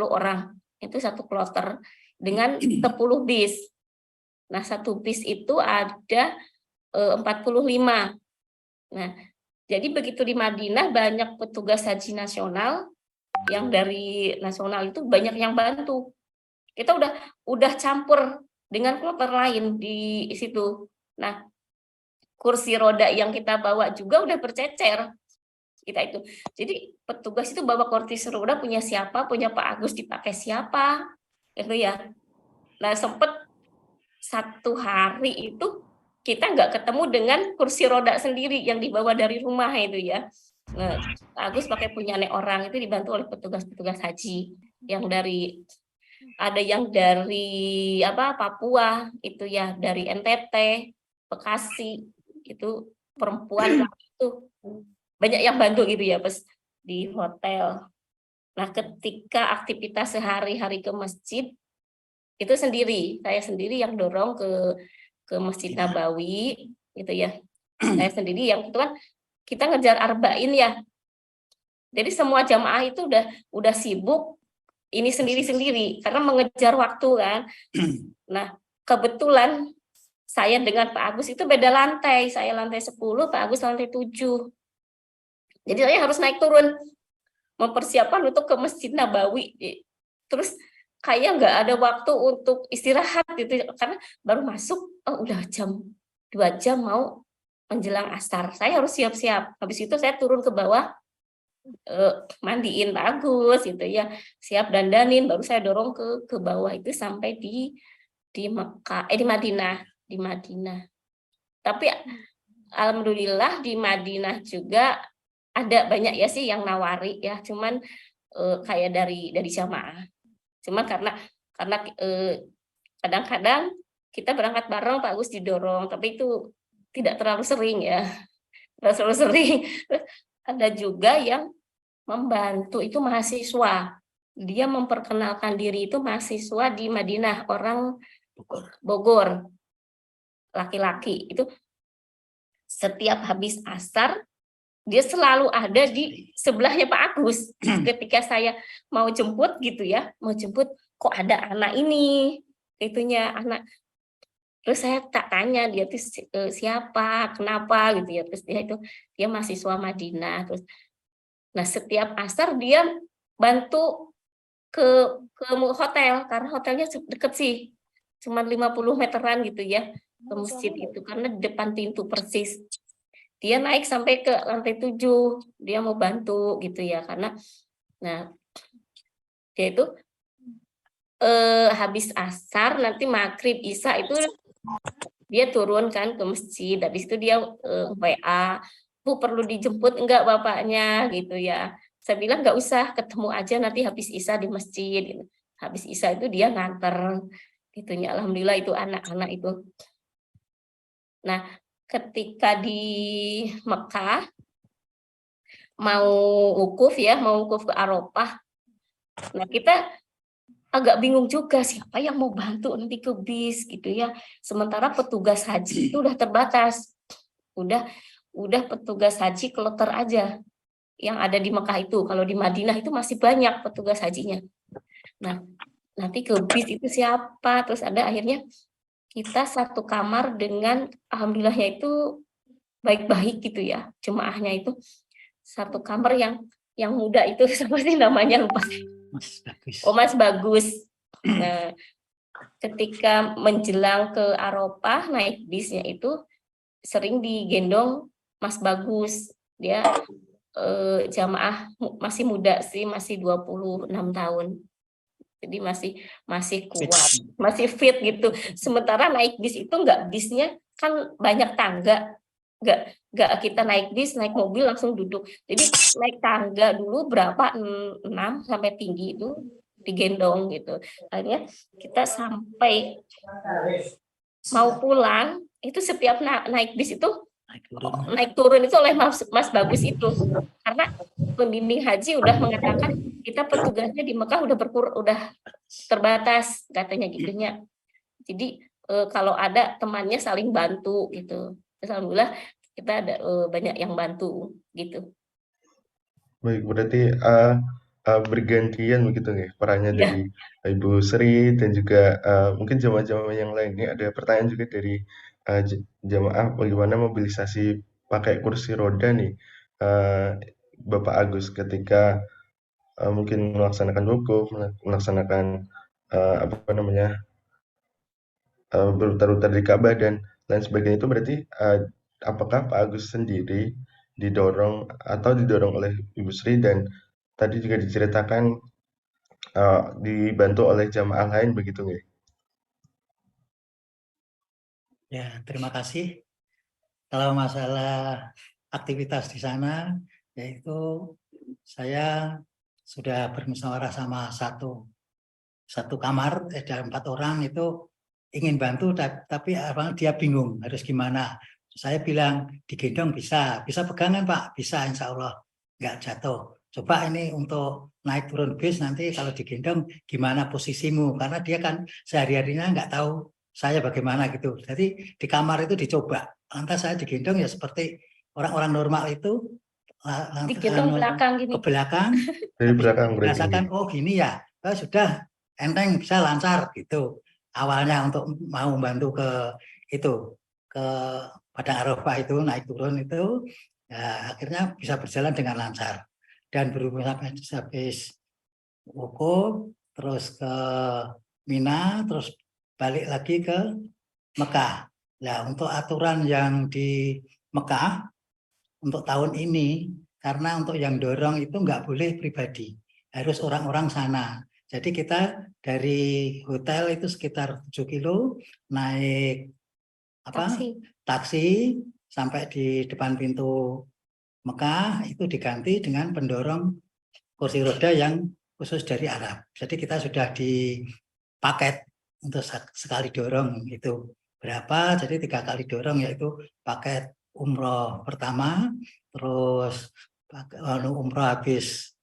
orang. Itu satu kloter dengan 10 bis. Nah, satu bis itu ada 45. Nah, jadi begitu di Madinah banyak petugas haji nasional, yang dari nasional itu banyak yang bantu. Kita udah campur dengan kloter lain di situ. Nah, kursi roda yang kita bawa juga udah bercecer. Kita itu. Jadi petugas itu bawa kursi roda punya siapa, punya Pak Agus dipakai siapa. Itu ya. Nah, sempet satu hari itu kita nggak ketemu dengan kursi roda sendiri yang dibawa dari rumah itu ya. Nah, Agus pakai punya orang itu dibantu oleh petugas-petugas haji yang ada yang dari Papua itu ya, dari NTT, Bekasi itu perempuan itu banyak yang bantu gitu ya pas di hotel. Nah, ketika aktivitas sehari-hari ke masjid itu saya sendiri yang dorong ke Masjid Nabawi gitu ya. Saya sendiri yang itu kan kita ngejar arba'in ya. Jadi semua jamaah itu udah sibuk ini sendiri-sendiri karena mengejar waktu kan. Nah, kebetulan saya dengan Pak Agus itu beda lantai. Saya lantai 10, Pak Agus lantai 7. Jadi saya harus naik turun mempersiapkan untuk ke Masjid Nabawi. Terus kayak nggak ada waktu untuk istirahat gitu karena baru masuk udah 2 jam mau menjelang asar. Saya harus siap-siap. Habis itu saya turun ke bawah mandiin Pak Agus gitu ya. Siap dandanin baru saya dorong ke bawah itu sampai di Mekah, di Madinah. Tapi alhamdulillah di Madinah juga ada banyak ya sih yang nawari ya, cuman kayak dari jamaah. Cuman karena kadang-kadang kita berangkat bareng Pak Agus didorong, tapi itu tidak terlalu sering ya. Terlalu sering. Ada juga yang membantu itu mahasiswa. Dia memperkenalkan diri itu mahasiswa di Madinah, orang Bogor. Laki-laki itu setiap habis asar dia selalu ada di sebelahnya Pak Agus. Ketika saya mau jemput gitu ya, kok ada anak ini, itunya anak. Terus saya tak tanya dia itu siapa, kenapa gitu ya. Terus dia mahasiswa Madinah. Terus, nah setiap asar dia bantu ke hotel karena hotelnya deket sih, cuma 50 meteran gitu ya ke masjid itu karena di depan pintu persis. Dia naik sampai ke lantai 7, dia mau bantu gitu ya karena nah dia itu habis asar nanti maghrib isya itu dia turun kan ke masjid. Habis itu dia WA, Bu perlu dijemput enggak bapaknya gitu ya. Saya bilang enggak usah, ketemu aja nanti habis isya di masjid gitu. Habis isya itu dia nganter gitunya. Alhamdulillah itu anak-anak itu. Nah, ketika di Mekah mau wukuf ya, mau wukuf ke Arafah. Nah, kita agak bingung juga siapa yang mau bantu nanti ke bis gitu ya. Sementara petugas haji itu udah terbatas. Udah petugas haji kloter aja yang ada di Mekah itu. Kalau di Madinah itu masih banyak petugas hajinya. Nah, nanti ke bis itu siapa? Terus ada akhirnya kita satu kamar dengan alhamdulillahnya itu baik-baik gitu ya. Jemaahnya itu satu kamar yang muda itu seperti namanya lupa. Mas bagus. Oh, Mas Bagus. Nah, ketika menjelang ke Arafah naik bisnya itu sering digendong Mas Bagus. Dia jamaah masih muda sih, masih 26 tahun. Jadi masih kuat, masih fit gitu. Sementara naik bis itu enggak, bisnya kan banyak tangga. Enggak kita naik bis, naik mobil langsung duduk. Jadi naik tangga dulu berapa 6 sampai tinggi itu digendong gitu. Akhirnya kita sampai mau pulang itu setiap naik bis itu naik turun itu oleh Mas Bagus itu, karena pembimbing haji udah mengatakan kita petugasnya di Mekah udah terbatas katanya gitunya. Jadi kalau ada temannya saling bantu gitu. Alhamdulillah kita ada banyak yang bantu gitu. Baik, berarti bergantian begitu nih perannya Iya. dari Ibu Sri dan juga mungkin jamaah-jamaah yang lain. Ini ada pertanyaan juga dari jamaah, bagaimana mobilisasi pakai kursi roda nih Bapak Agus ketika mungkin melaksanakan wukuf, melaksanakan apa namanya berputar-putar di Ka'bah dan lain sebagainya. Itu berarti apakah Pak Agus sendiri didorong oleh Ibu Sri, dan tadi juga diceritakan dibantu oleh jamaah lain begitu nggih? Ya, terima kasih. Kalau masalah aktivitas di sana, yaitu saya sudah bermusyawarah sama satu kamar, ada 4 orang itu ingin bantu, tapi dia bingung harus gimana. Saya bilang digendong bisa pegangan Pak, bisa insya Allah nggak jatuh. Coba ini untuk naik turun bis nanti kalau digendong gimana posisimu, karena dia kan sehari-harinya nggak tahu saya bagaimana gitu. Jadi di kamar itu dicoba, lantas saya digendong ya seperti orang-orang normal itu, Digendong belakang gini. ke belakang, Dari belakang berarti. dirasakan oh gini ya, sudah enteng bisa lancar gitu. Awalnya untuk mau membantu ke Padang Arafah itu naik turun itu, ya, akhirnya bisa berjalan dengan lancar. Dan berhubung sampai habis wukuf, terus ke Mina, terus balik lagi ke Mekah. Nah, untuk aturan yang di Mekah untuk tahun ini, karena untuk yang dorong itu nggak boleh pribadi, harus orang-orang sana. Jadi kita dari hotel itu sekitar 7 kilo, naik taksi sampai di depan pintu Mekah, itu diganti dengan pendorong kursi roda yang khusus dari Arab. Jadi kita sudah di paket untuk sekali dorong itu berapa, jadi 3 kali dorong, yaitu paket umroh pertama, terus umroh habis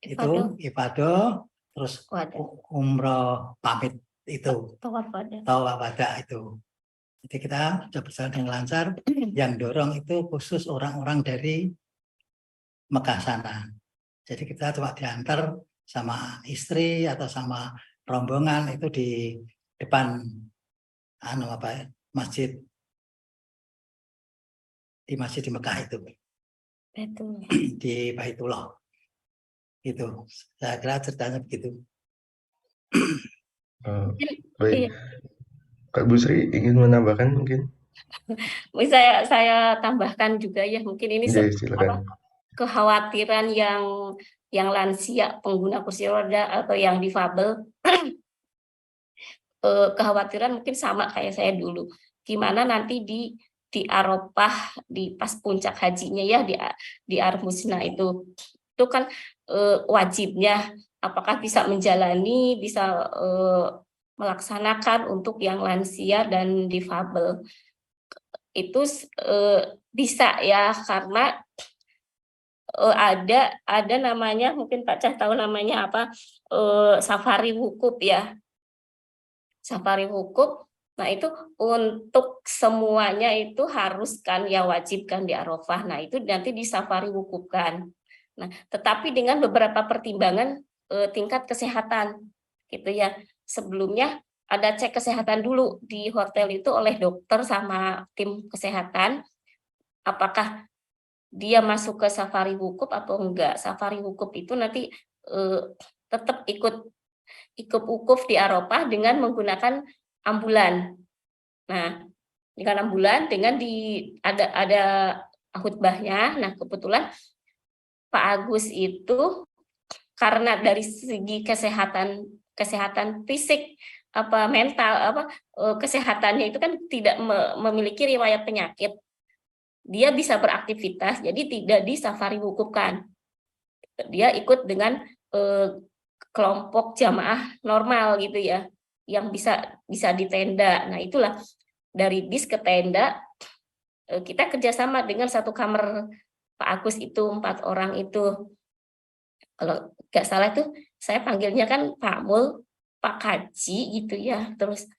itu ibadah, terus umroh pamit itu tawaf wada itu. Jadi kita sudah berjalan dengan lancar. Yang dorong itu khusus orang-orang dari Mekah sana. Jadi kita cuma diantar sama istri atau sama rombongan itu di depan masjid di Mekah itu. Betul. Di Baitullah. Itu. Saya kira ceritanya begitu. Baik. Kak Bu Sri ingin menambahkan mungkin? Saya tambahkan juga ya, mungkin ini kekhawatiran yang lansia pengguna kursi roda atau yang difabel. Kekhawatiran mungkin sama kayak saya dulu. Gimana nanti di Arafah, di pas puncak hajinya ya, di Armusna itu kan wajibnya apakah bisa menjalani, bisa melaksanakan untuk yang lansia dan difabel. Itu bisa ya, karena ada namanya, mungkin Pak Cah tahu namanya apa, safari wukuf ya. Safari wukuf. Nah, itu untuk semuanya itu harus kan ya, wajib kan di Arafah. Nah, itu nanti di safari wukufkan. Nah, tetapi dengan beberapa pertimbangan tingkat kesehatan gitu ya. Sebelumnya ada cek kesehatan dulu di hotel itu oleh dokter sama tim kesehatan, apakah dia masuk ke safari wukuf atau enggak. Safari wukuf itu nanti tetap ikut wukuf di Arafah dengan menggunakan ambulan. Nah, dengan ambulan dengan ada khutbahnya. Nah, kebetulan Pak Agus itu karena dari segi kesehatan fisik apa mental apa kesehatannya itu kan tidak memiliki riwayat penyakit. Dia bisa beraktivitas, jadi tidak di safari wukufkan. Dia ikut dengan kelompok jamaah normal gitu ya, yang bisa di tenda. Nah, itulah dari bis ke tenda kita kerjasama dengan satu kamar Pak Agus itu 4 orang itu. Kalau nggak salah itu saya panggilnya kan Pak Mul, Pak Kaji gitu ya, terus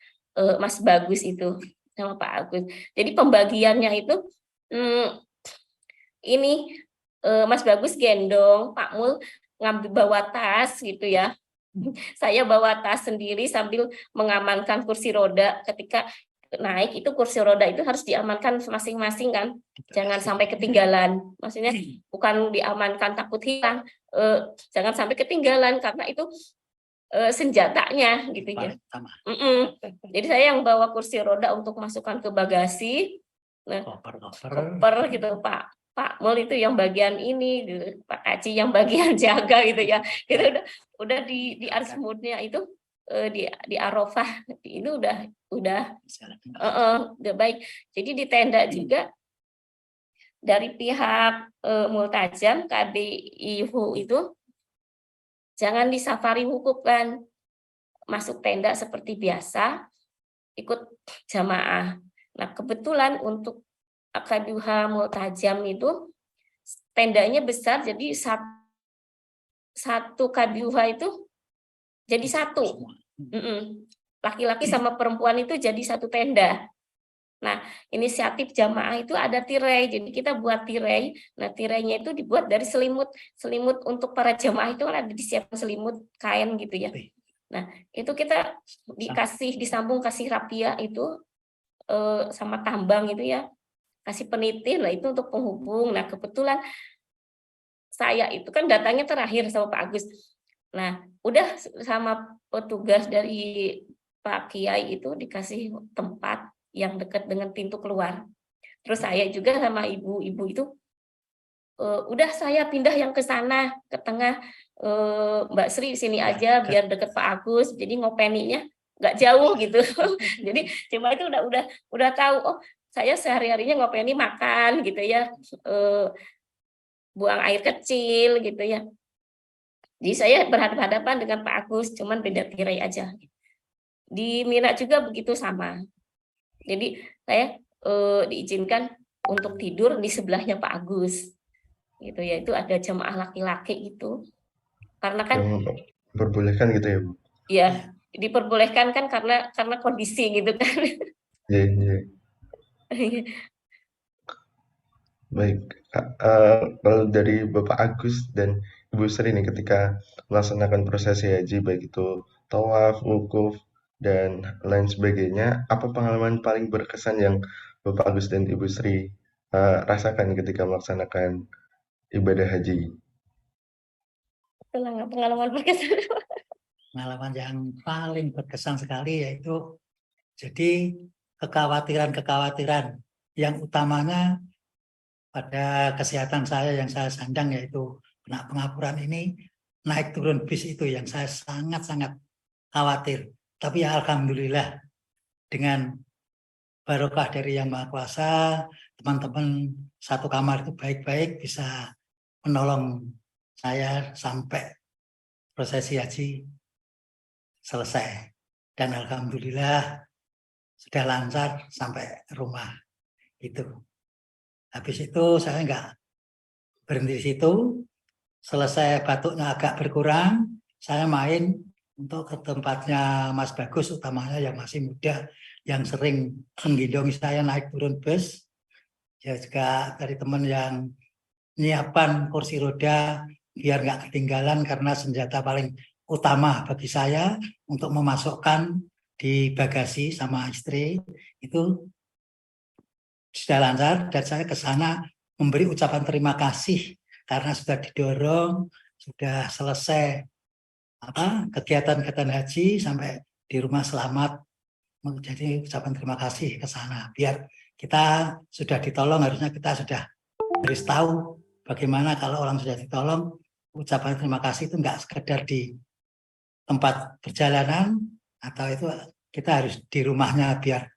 Mas Bagus itu sama Pak Agus. Jadi pembagiannya itu ini Mas Bagus gendong, Pak Mul ngambil bawa tas gitu ya. Saya bawa tas sendiri sambil mengamankan kursi roda. Ketika naik itu kursi roda itu harus diamankan masing-masing kan, jangan sampai ketinggalan. Maksudnya bukan diamankan takut hilang, jangan sampai ketinggalan karena itu senjatanya gitu ya. Jadi saya yang bawa kursi roda untuk masukkan ke bagasi. Nah, koper gitu Pak Mul itu yang bagian ini, Pak Kaji yang bagian jaga gitu ya. Kita udah di Arsmudnya itu di Arafah ini udah baik. Jadi di tenda juga dari pihak Multajam KBIHU itu jangan di safari wukuf kan, masuk tenda seperti biasa, ikut jamaah. Nah, kebetulan untuk KBIH Multajam itu tendanya besar, jadi satu KBIH itu jadi satu. Laki-laki sama perempuan itu jadi satu tenda. Nah, inisiatif jamaah itu ada tirai, jadi kita buat tirai. Nah, tirainya itu dibuat dari selimut untuk para jamaah itu kan ada disiapkan selimut kain gitu ya. Nah, itu kita disambung kasih rapia itu sama tambang itu ya, kasih peniti. Nah, itu untuk penghubung. Nah, kebetulan saya itu kan datangnya terakhir sama Pak Agus. Nah, udah sama petugas dari Pak Kiai itu dikasih tempat yang dekat dengan pintu keluar. Terus saya juga sama ibu-ibu itu, udah saya pindah yang ke sana, ke tengah, Mbak Sri di sini aja biar deket Pak Agus. Jadi ngopeninya nggak jauh gitu. Jadi cuma itu udah tahu, oh saya sehari-harinya ngopeni makan gitu ya, buang air kecil gitu ya. Jadi saya berhadapan-hadapan dengan Pak Agus, cuman beda tirai aja. Di Mina juga begitu sama. Jadi saya diizinkan untuk tidur di sebelahnya Pak Agus, gitu ya. Itu ada jemaah laki-laki itu, karena kan diperbolehkan gitu ya Bu? Iya, diperbolehkan kan karena kondisi gitu kan. Iya. Baik, kalau dari Bapak Agus dan Ibu Sri nih ketika melaksanakan prosesi haji baik itu tawaf, wukuf, dan lain sebagainya, apa pengalaman paling berkesan yang Bapak Agus dan Ibu Sri rasakan ketika melaksanakan ibadah haji? Pengalaman berkesan. Pengalaman yang paling berkesan sekali yaitu jadi kekhawatiran yang utamanya pada kesehatan saya yang saya sandang yaitu kena pengapuran ini, naik turun bis itu yang saya sangat-sangat khawatir. Tapi ya alhamdulillah dengan barokah dari Yang Maha Kuasa, teman-teman satu kamar itu baik-baik bisa menolong saya sampai prosesi haji selesai. Dan alhamdulillah sudah lancar sampai rumah. Itu. Habis itu saya berhenti di situ. Selesai batuknya agak berkurang, saya main untuk ke tempatnya Mas Bagus, utamanya yang masih muda, yang sering menggendongi saya naik turun bus. Ya juga dari teman yang nyiapkan kursi roda biar nggak ketinggalan, karena senjata paling utama bagi saya untuk memasukkan di bagasi sama istri itu sudah lancar, dan saya ke sana memberi ucapan terima kasih karena sudah didorong, sudah selesai kegiatan-kegiatan haji sampai di rumah selamat. Jadi ucapan terima kasih ke sana. Biar kita sudah ditolong, harusnya kita sudah harus tahu bagaimana kalau orang sudah ditolong, ucapan terima kasih itu nggak sekedar di tempat perjalanan, atau itu kita harus di rumahnya, biar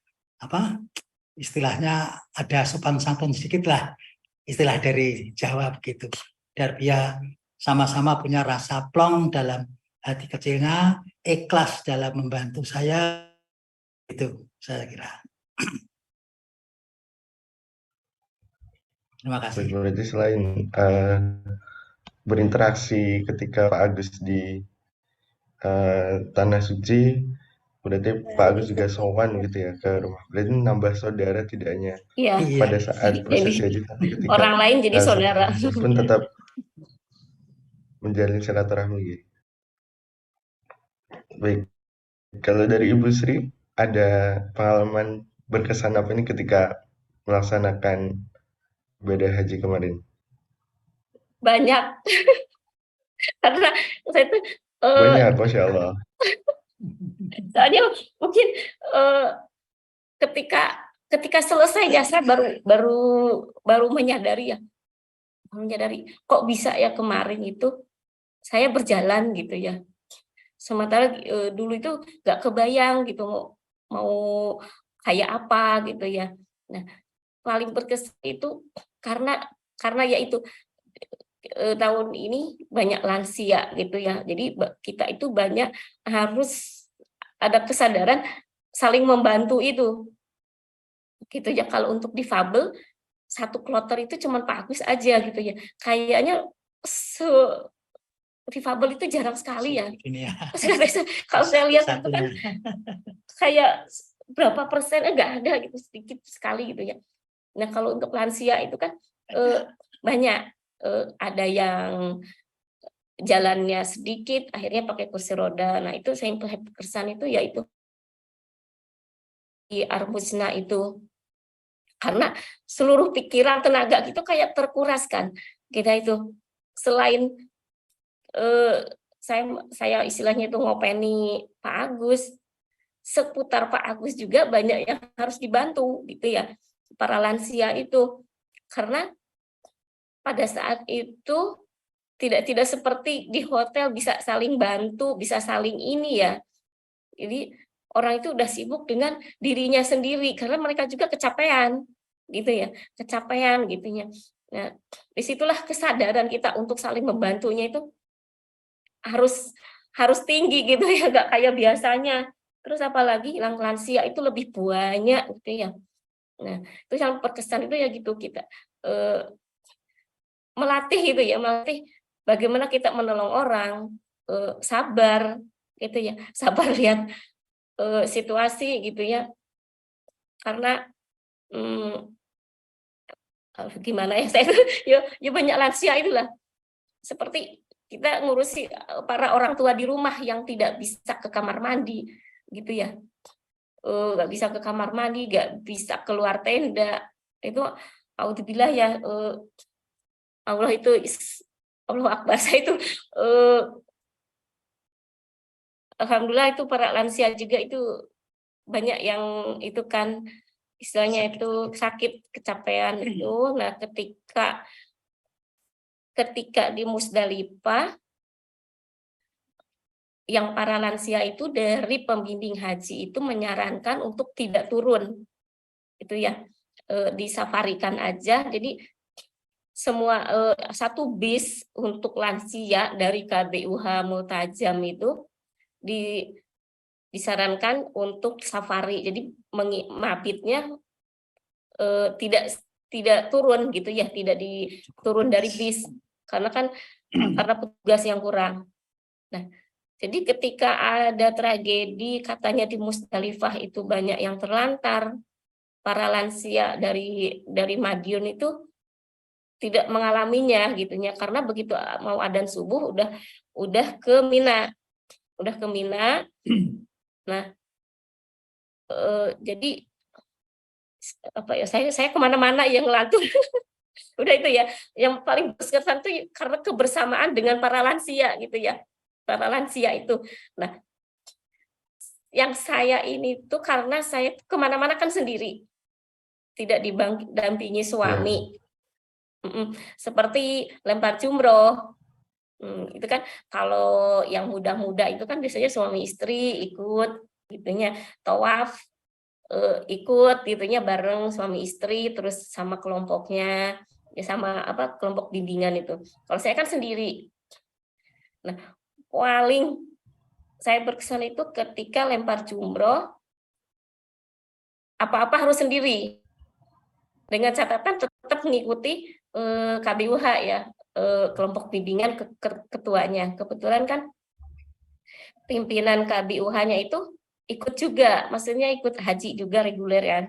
istilahnya ada sopan santun sedikit lah, istilah dari Jawa begitu. Biar sama-sama punya rasa plong dalam hati kecilnya, ikhlas dalam membantu saya, itu saya kira. Terima kasih. Berarti selain berinteraksi ketika Pak Agus di Tanah Suci, berarti Pak Agus juga sowan gitu ya ke rumah. Berarti nambah saudara tidak hanya pada saat prosesi haji, tapi ketika orang lain jadi saudara pun tetap menjalin silaturahmi gitu. Baik, kalau dari Ibu Sri ada pengalaman berkesan apa nih ketika melaksanakan ibadah haji kemarin? Banyak. Karena saya itu banyak, Masya Allah. Soalnya mungkin ketika selesai ya, saya baru menyadari kok bisa ya kemarin itu saya berjalan gitu ya. Sementara dulu itu nggak kebayang gitu mau kayak apa gitu ya. Nah, paling berkesan itu karena ya itu tahun ini banyak lansia gitu ya. Jadi kita itu banyak harus ada kesadaran saling membantu itu. Gitu ya. Kalau untuk difabel, satu kloter itu cuma Pak Agus aja gitu ya. Kayaknya difabel itu jarang sekali ya. Kalau saya lihat itu kan kayak berapa persen, enggak ada gitu, sedikit sekali gitu ya. Nah, kalau untuk lansia itu kan banyak, ada yang jalannya sedikit, akhirnya pakai kursi roda. Nah, itu saya berkesan itu yaitu di Armusna itu, karena seluruh pikiran, tenaga gitu kayak terkuras kan. Kita itu selain saya istilahnya itu ngopeni Pak Agus, seputar Pak Agus juga banyak yang harus dibantu gitu ya, para lansia itu, karena pada saat itu tidak seperti di hotel bisa saling bantu, bisa saling ini ya. Jadi orang itu udah sibuk dengan dirinya sendiri karena mereka juga kecapean gitu ya, kecapean gitu ya. Nah, disitulah kesadaran kita untuk saling membantunya itu harus tinggi gitu ya, nggak kayak biasanya. Terus apalagi yang lansia itu lebih banyak gitu ya. Nah, itu yang berkesan itu ya gitu, kita melatih gitu ya, melatih bagaimana kita menolong orang, sabar gitu ya, sabar lihat situasi gitu ya. Karena gimana ya, saya ya banyak lansia itulah, seperti kita ngurusi para orang tua di rumah yang tidak bisa ke kamar mandi gitu ya, nggak bisa ke kamar mandi, nggak bisa keluar tenda, itu auzubillah ya, Allah itu Allah Akbar, saya itu alhamdulillah itu para lansia juga itu banyak yang itu kan istilahnya itu sakit, kecapean itu. Nah, ketika di Musdalifah, yang para lansia itu dari pembimbing haji itu menyarankan untuk tidak turun, itu ya, disafarikan aja. Jadi semua satu bis untuk lansia dari KBUH Multajam itu disarankan untuk safari. Jadi mabitnya tidak tidak turun gitu ya, tidak diturun dari bis karena kan karena petugas yang kurang. Nah, jadi ketika ada tragedi katanya di Musdalifah itu banyak yang terlantar, para lansia dari Madiun itu tidak mengalaminya gitunya karena begitu mau adzan subuh udah ke Mina. Nah, jadi apa ya, saya kemana-mana yang ngelantur. Udah itu ya, yang paling berkesan tuh karena kebersamaan dengan para lansia gitu ya, para lansia itu. Nah, yang saya ini tuh karena saya kemana-mana kan sendiri, tidak didampingi suami. Seperti lempar jumroh, itu kan kalau yang muda-muda itu kan biasanya suami istri ikut, gitunya tawaf ikut, gitunya bareng suami istri, terus sama kelompoknya, ya sama apa kelompok bimbingan itu. Kalau saya kan sendiri. Nah, paling saya berkesan itu ketika lempar jumroh, apa-apa harus sendiri. Dengan catatan tetap mengikuti KBUH ya, kelompok bimbingan ketuanya. Kebetulan kan pimpinan KBUH-nya itu ikut juga, maksudnya ikut haji juga reguler kan,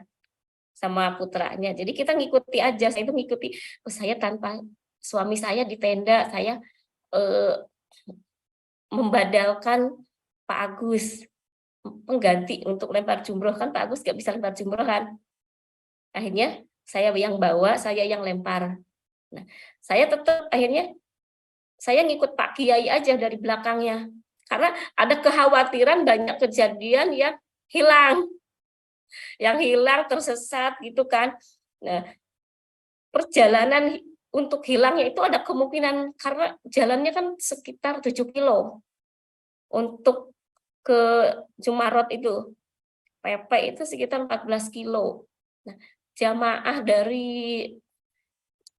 sama putranya. Jadi kita ngikuti aja, saya itu ngikuti, saya tanpa suami saya di tenda, saya membadalkan Pak Agus pengganti untuk lempar jumroh, kan Pak Agus nggak bisa lempar jumroh kan. Akhirnya saya yang bawa, saya yang lempar. Nah, saya tetap akhirnya saya ngikut Pak Kiai aja dari belakangnya. Karena ada kekhawatiran banyak kejadian yang hilang. Yang hilang, tersesat gitu kan. Nah, perjalanan untuk hilangnya itu ada kemungkinan karena jalannya kan sekitar 7 kilo. Untuk ke Jumarot itu, PP itu sekitar 14 kilo. Nah, jamaah dari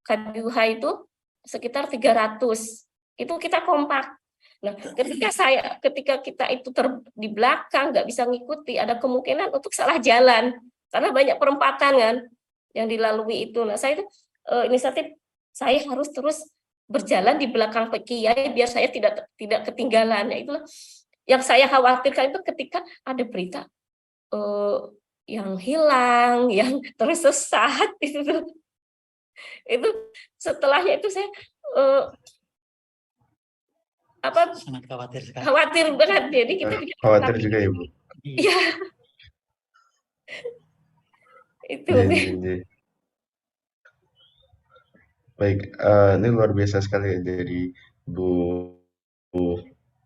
KBUH itu sekitar 300. Itu kita kompak. Nah, ketika kita itu di belakang nggak bisa ngikuti, ada kemungkinan untuk salah jalan karena banyak perempatan kan yang dilalui itu. Nah, saya itu inisiatif saya harus terus berjalan di belakang Pak Kiai biar saya tidak ketinggalan. Ya, itulah yang saya khawatirkan itu ketika ada berita yang hilang, yang tersesat itu setelahnya itu saya sangat khawatir sekali. Khawatir banget, jadi kita khawatir juga ya Bu. Iya. Itu. Iya. Baik, ini luar biasa sekali ya dari Bu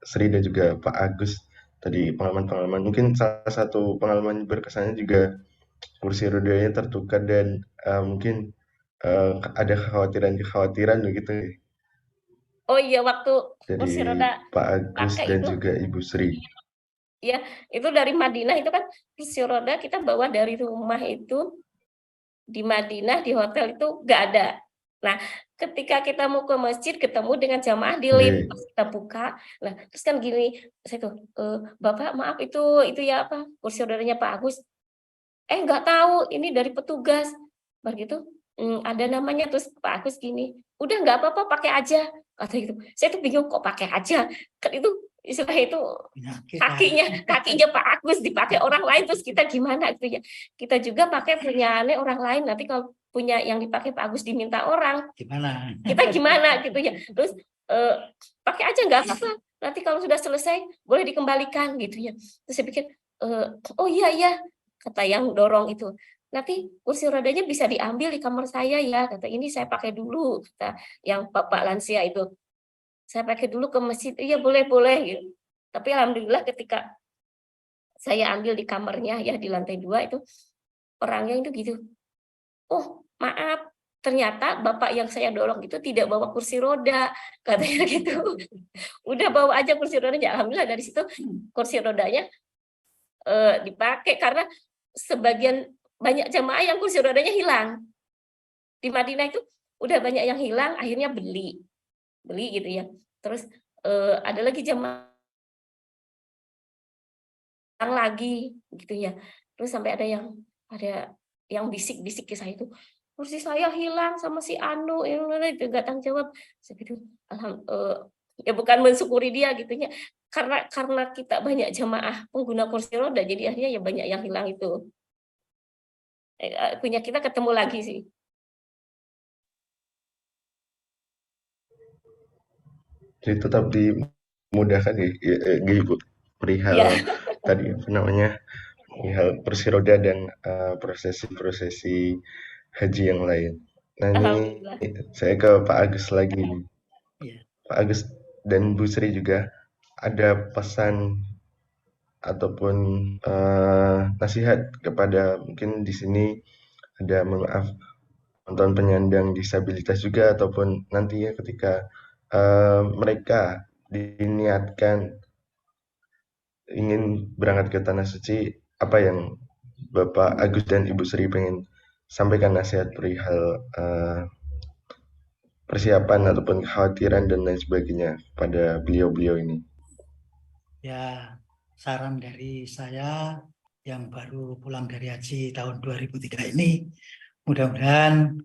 Sri dan juga Pak Agus tadi pengalaman-pengalaman. Mungkin salah satu pengalaman berkesannya juga kursi rodanya tertukar dan mungkin ada kekhawatiran begitu ya. Oh iya, waktu kursi Dari roda Pak Agus dan itu, juga Ibu Sri. ya itu dari Madinah itu kan kursi roda kita bawa dari rumah itu di Madinah di hotel itu nggak ada. Nah, ketika kita mau ke masjid ketemu dengan jamaah di lift, pas kita buka, nah terus kan gini, saya tuh Bapak maaf itu ya apa kursi rodanya Pak Agus, nggak tahu ini dari petugas, begitu ada namanya, terus Pak Agus gini, udah nggak apa-apa pakai aja, kata gitu. Saya tuh bingung kok pakai aja, kan itu istilah itu kakinya Pak Agus dipakai orang lain, terus kita gimana gitu ya, kita juga pakai punyanya orang lain, nanti kalau punya yang dipakai Pak Agus diminta orang, kita gimana gitu ya, terus pakai aja nggak apa-apa, nanti kalau sudah selesai boleh dikembalikan gitu ya. Terus saya pikir oh iya kata yang dorong itu, nanti kursi rodanya bisa diambil di kamar saya ya, kata ini saya pakai dulu, kata yang Bapak lansia itu, saya pakai dulu ke masjid, iya boleh gitu. Tapi alhamdulillah ketika saya ambil di kamarnya ya di lantai 2 itu orangnya itu gitu, oh maaf ternyata Bapak yang saya dorong itu tidak bawa kursi roda, katanya gitu. Udah bawa aja kursi rodanya, alhamdulillah dari situ kursi rodanya dipakai karena sebagian banyak jamaah yang kursi rodanya hilang. Di Madinah itu udah banyak yang hilang, akhirnya beli gitu ya. Terus ada lagi jamaah lagi gitu ya. Terus sampai ada yang bisik-bisik ke saya itu, kursi saya hilang sama si Anu, itu nggak tanggung jawab. Segitu, ya bukan mensyukuri dia gitunya. Karena kita banyak jamaah pengguna kursi roda, jadi akhirnya ya banyak yang hilang itu. Punya kita ketemu lagi sih. Jadi tetap dimudahkan ya, Ibu, perihal Ya, tadi apa namanya, perihal kursi roda dan prosesi-prosesi haji yang lain. Nah ini alhamdulillah. saya ke Pak Agus lagi nih. Iya. Pak Agus dan Bu Sri juga ada pesan ataupun nasihat kepada mungkin di sini ada maaf nonton penyandang disabilitas juga ataupun nantinya ketika mereka diniatkan ingin berangkat ke Tanah Suci, apa yang Bapak Agus dan Ibu Sri pengen sampaikan nasihat perihal persiapan ataupun kekhawatiran dan lain sebagainya pada beliau-beliau ini? Ya, saran dari saya yang baru pulang dari haji tahun 2003 ini, mudah-mudahan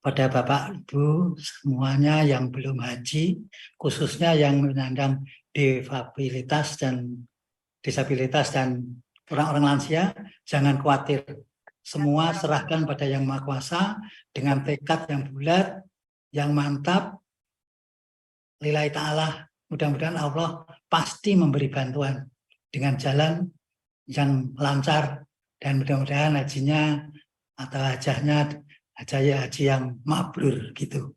pada Bapak Ibu semuanya yang belum haji, khususnya yang menyandang disabilitas dan orang-orang lansia, jangan khawatir. Semua serahkan pada Yang Maha Kuasa dengan tekad yang bulat, yang mantap. Lillahi ta'ala, mudah-mudahan Allah pasti memberi bantuan dengan jalan yang lancar, dan mudah-mudahan hajinya atau haji yang mabrur gitu.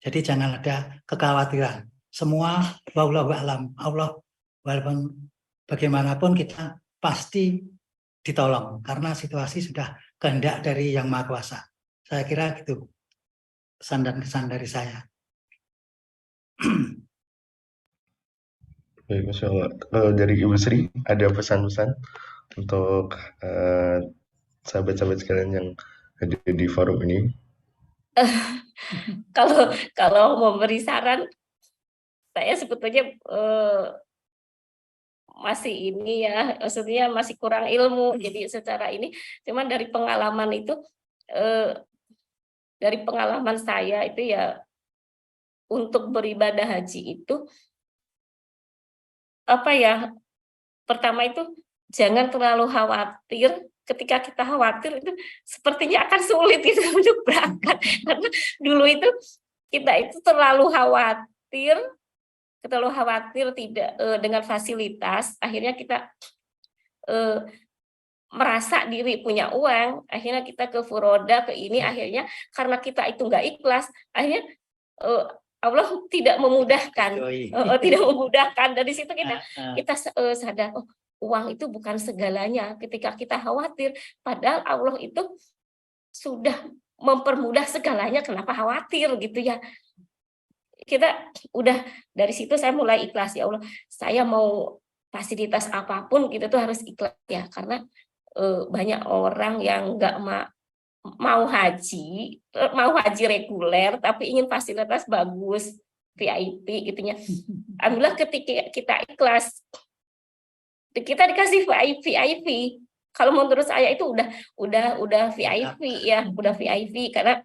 Jadi jangan ada kekhawatiran. Semua wallahu a'lam. Allah walaupun bagaimanapun kita pasti ditolong karena situasi sudah kehendak dari Yang Maha Kuasa. Saya kira gitu pesan dan kesan dari saya. Baik, Masya Allah. Kalau dari Ibu Sri, ada pesan-pesan untuk sahabat-sahabat sekalian yang ada di forum ini? Kalau memberi saran, saya sebetulnya masih ini ya, maksudnya masih kurang ilmu. Jadi secara ini, cuman dari pengalaman itu, dari pengalaman saya itu ya, untuk beribadah haji itu apa ya? Pertama itu jangan terlalu khawatir. Ketika kita khawatir itu sepertinya akan sulit itu untuk berangkat. Karena dulu itu kita itu terlalu khawatir tidak dengan fasilitas. Akhirnya kita merasa diri punya uang. Akhirnya kita ke furoda, ke ini. Akhirnya karena kita itu nggak ikhlas, akhirnya Allah tidak memudahkan, tidak memudahkan. Dari situ kita sadar, oh, uang itu bukan segalanya. Ketika kita khawatir, padahal Allah itu sudah mempermudah segalanya. Kenapa khawatir gitu ya? Kita udah dari situ saya mulai ikhlas, ya Allah. Saya mau fasilitas apapun kita tuh harus ikhlas ya, karena banyak orang yang nggak mau haji reguler tapi ingin fasilitas bagus, VIP gitunya. Alhamdulillah ketika kita ikhlas, kita dikasih VIP. Kalau menurut saya itu udah VIP ya, udah VIP karena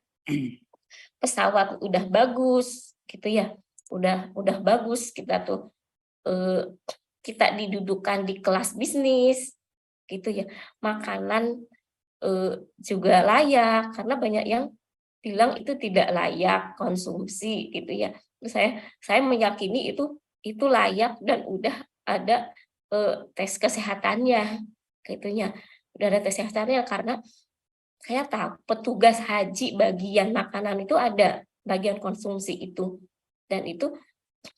pesawat udah bagus gitu ya, udah bagus, kita tuh kita didudukan di kelas bisnis gitu ya, makanan juga layak, karena banyak yang bilang itu tidak layak konsumsi gitu ya. Terus saya meyakini itu layak dan udah ada tes kesehatannya gitunya, udah ada tes kesehatannya, karena saya tahu petugas haji bagian makanan itu ada bagian konsumsi itu, dan itu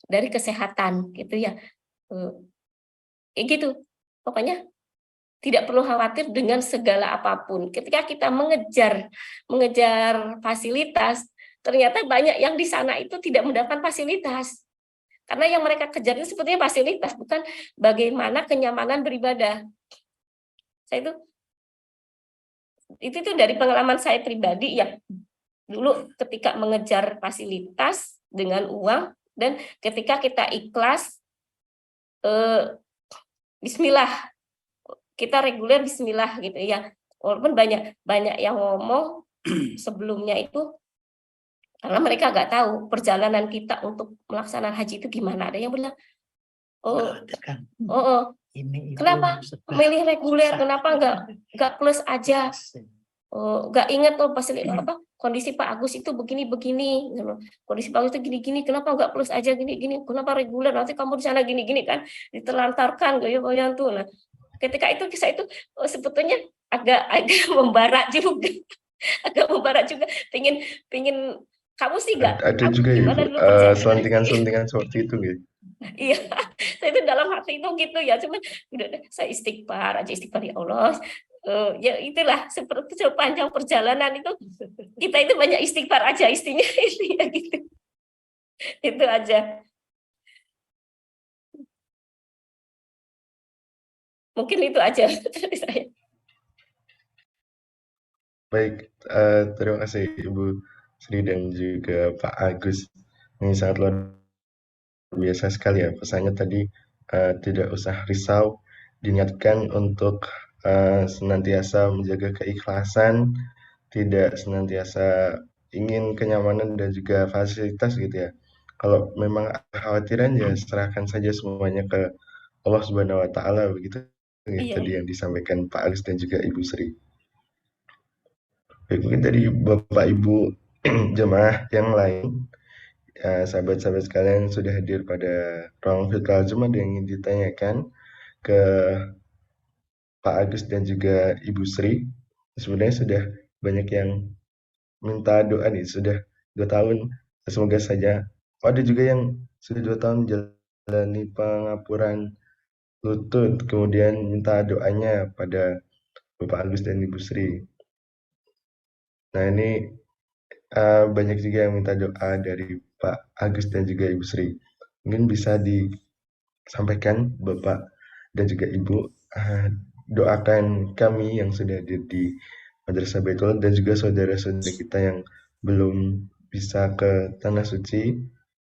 dari kesehatan gitu ya, gitu pokoknya. Tidak perlu khawatir dengan segala apapun. Ketika kita mengejar fasilitas, ternyata banyak yang di sana itu tidak mendapatkan fasilitas. Karena yang mereka kejar itu sebetulnya fasilitas, bukan bagaimana kenyamanan beribadah. Saya itu dari pengalaman saya pribadi ya. Dulu ketika mengejar fasilitas dengan uang, dan ketika kita ikhlas, bismillah, kita reguler bismillah gitu ya. Walaupun banyak yang ngomong sebelumnya itu, karena mereka nggak tahu perjalanan kita untuk melaksanakan haji itu gimana. Ada yang bilang, oh, kan ini kenapa milih reguler, kenapa nggak plus aja? Oh, nggak ingat pas apa kondisi Pak Agus itu begini, kondisi Pak Agus itu gini, kenapa nggak plus aja gini, kenapa reguler, nanti kamu di sana gini kan, ditelantarkan goyang-goyang tuh. Nah, ketika itu kisah itu sebetulnya agak membara juga, pingin kamu sih nggak, Ada juga ya, gimana dulu perjalanan selentingan-selentingan seperti itu gitu. Iya, saya itu dalam hati itu gitu ya, cuman udah saya istighfar ya Allah. Ya itulah seperti sepanjang perjalanan itu kita itu banyak istighfar aja istinya gitu. Itu aja. Mungkin itu aja dari saya. Baik, terima kasih Ibu Sri dan juga Pak Agus. Ini sangat luar biasa sekali ya pesannya tadi, tidak usah risau, diniatkan untuk senantiasa menjaga keikhlasan, tidak senantiasa ingin kenyamanan dan juga fasilitas gitu ya. Kalau memang khawatiran ya serahkan saja semuanya ke Allah Subhanahu wa taala begitu ya, Iya. tadi yang disampaikan Pak Agus dan juga Ibu Sri. Baik, mungkin dari Bapak Ibu jemaah yang lain, sahabat-sahabat sekalian sudah hadir pada ruang virtual Zoom, ada yang ingin ditanyakan ke Pak Agus dan juga Ibu Sri. Sebenarnya sudah banyak yang minta doa nih, sudah 2 tahun, semoga saja. Oh, ada juga yang sudah 2 tahun menjalani pengapuran lutut, kemudian minta doanya pada Bapak Agus dan Ibu Sri. Nah, ini banyak juga yang minta doa dari Pak Agus dan juga Ibu Sri. Mungkin bisa disampaikan Bapak dan juga Ibu, doakan kami yang sudah hadir di Madrasah Baitul dan juga saudara-saudara kita yang belum bisa ke Tanah Suci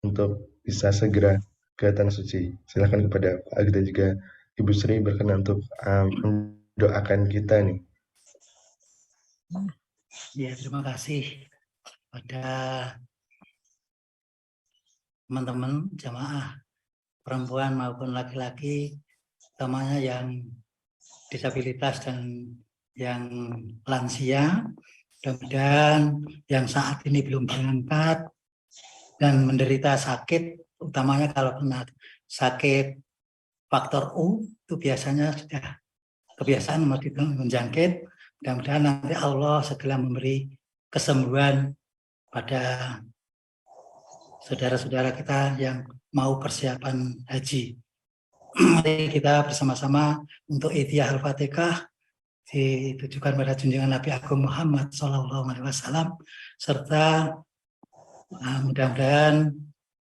untuk bisa segera ke Tanah Suci. Silakan kepada Pak Agus dan juga Ibu Sri berkenan untuk mendoakan kita nih. Ya, terima kasih pada teman-teman jamaah perempuan maupun laki-laki, utamanya yang disabilitas dan yang lansia, mudah-mudahan yang saat ini belum berangkat dan menderita sakit, utamanya kalau kena sakit faktor U, itu biasanya sudah kebiasaan menjangkit. Mudah-mudahan nanti Allah segera memberi kesembuhan pada saudara-saudara kita yang mau persiapan haji. Mari kita bersama-sama untuk Ihtiyah Al-Fatihah ditujukan pada junjungan Nabi Agung Muhammad SAW, serta mudah-mudahan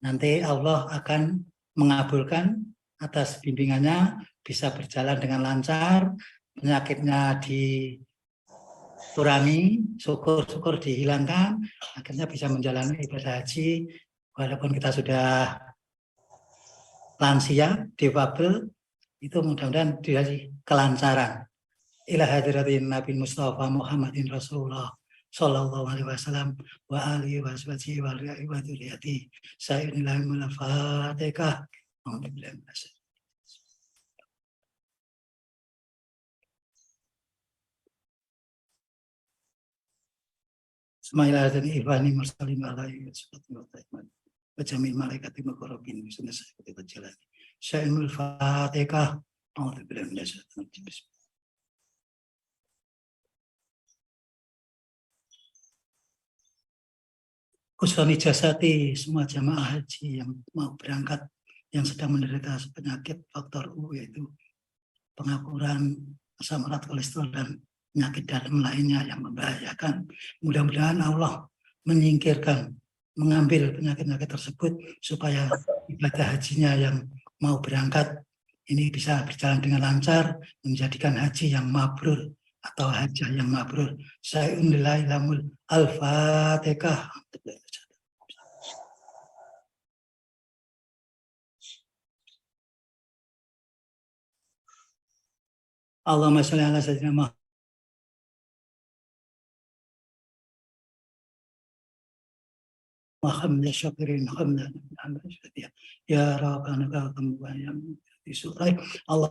nanti Allah akan mengabulkan atas bimbingannya, bisa berjalan dengan lancar, penyakitnya dikurangi, syukur-syukur dihilangkan, akhirnya bisa menjalani ibadah haji, walaupun kita sudah lansia, difabel, itu mudah-mudahan dikasih kelancaran. Ila hadiratin Nabi Mustafa Muhammadin Rasulullah Sallallahu alaihi wasallam wa alihi wa sahbihi wa dzurriyyati sayyidina Al-Fatihah. Bismillahirrahmanirrahim. Ibani mursalin alaihi wasallam. Wajamil malaikati muqarrabin sunnah kita jalan. Sayyidul Fatihah. Alhamdulillah minasyaitonir rajim. Kusani jasati semua jamaah haji yang mau berangkat yang sedang menderita penyakit faktor U, yaitu pengapuran, asam urat, kolesterol, dan penyakit dalam lainnya yang membahayakan. Mudah-mudahan Allah menyingkirkan, mengambil penyakit-penyakit tersebut supaya ibadah hajinya yang mau berangkat ini bisa berjalan dengan lancar, menjadikan haji yang mabrur atau hajah yang mabrur. Sa'unilai lamul al-fatihah. Allahumma sholli ala sayyidina Muhammad وحمد شاكرين حمدا يا ربنا كم yang disukai Allah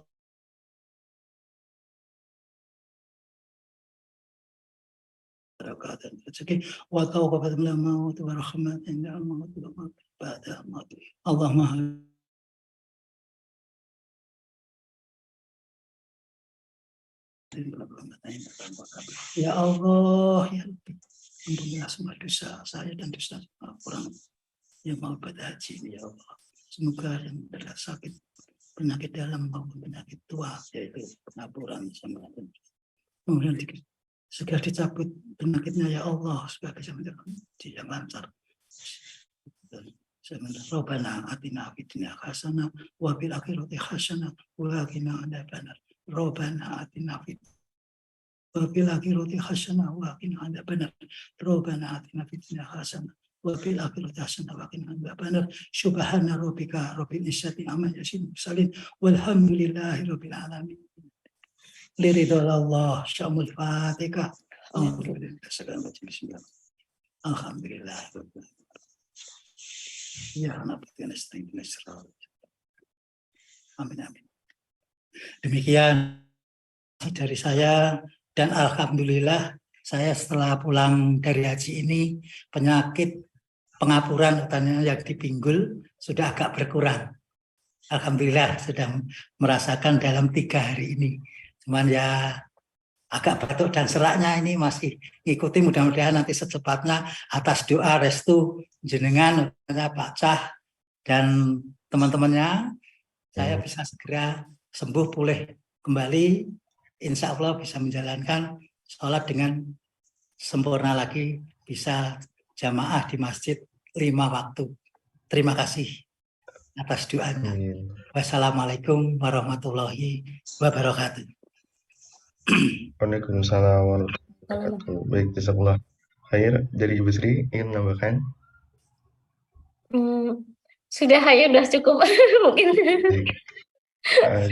dan rezeki wa taubat min maut wa rahmat inda maut wa ba'da maut Allahumma ya Allah ya Rabbi ampunilah semua dosa saya dan dosa orang yang mau pada haji ini ya Allah. Semoga yang terkena sakit penyakit dalam maupun penyakit tua yaitu pengapuran sama kemudian segera dicabut penyakitnya ya Allah supaya bisa menjalankan yang lancar. Rabbana atina fid dunya hasanah wa fil akhirati hasanah wa qina adzabannar. Rabbana atina fid akhirati hasanah wa qina adzabannar. Rabbana atina fid dunya hasanah wa fil akhirati hasanah wa qina adzabannar. Subhana rabbika rabbil izzati amma yasifun walhamdulillahi rabbil alamin. Liridul Allah syamul fatihah. Alhamdulillah. Ya amin amin. Demikian dari saya dan alhamdulillah saya setelah pulang dari haji ini penyakit pengapuran utamanya yang di pinggul sudah agak berkurang. Alhamdulillah sudah merasakan dalam 3 hari ini. Cuman ya agak batuk dan seraknya ini masih ikuti, mudah-mudahan nanti secepatnya atas doa restu jenengan Pak Cah dan teman-temannya saya bisa segera sembuh pulih kembali, insya Allah bisa menjalankan sholat dengan sempurna lagi, bisa jamaah di masjid 5 waktu. Terima kasih atas doanya. Wassalamualaikum warahmatullahi wabarakatuh. Waalaikumsalam warahmatullahi wabarakatuh. Baik, jazakallah khair. Dari Ibu Sri ingin menambahkan? Sudah cukup mungkin.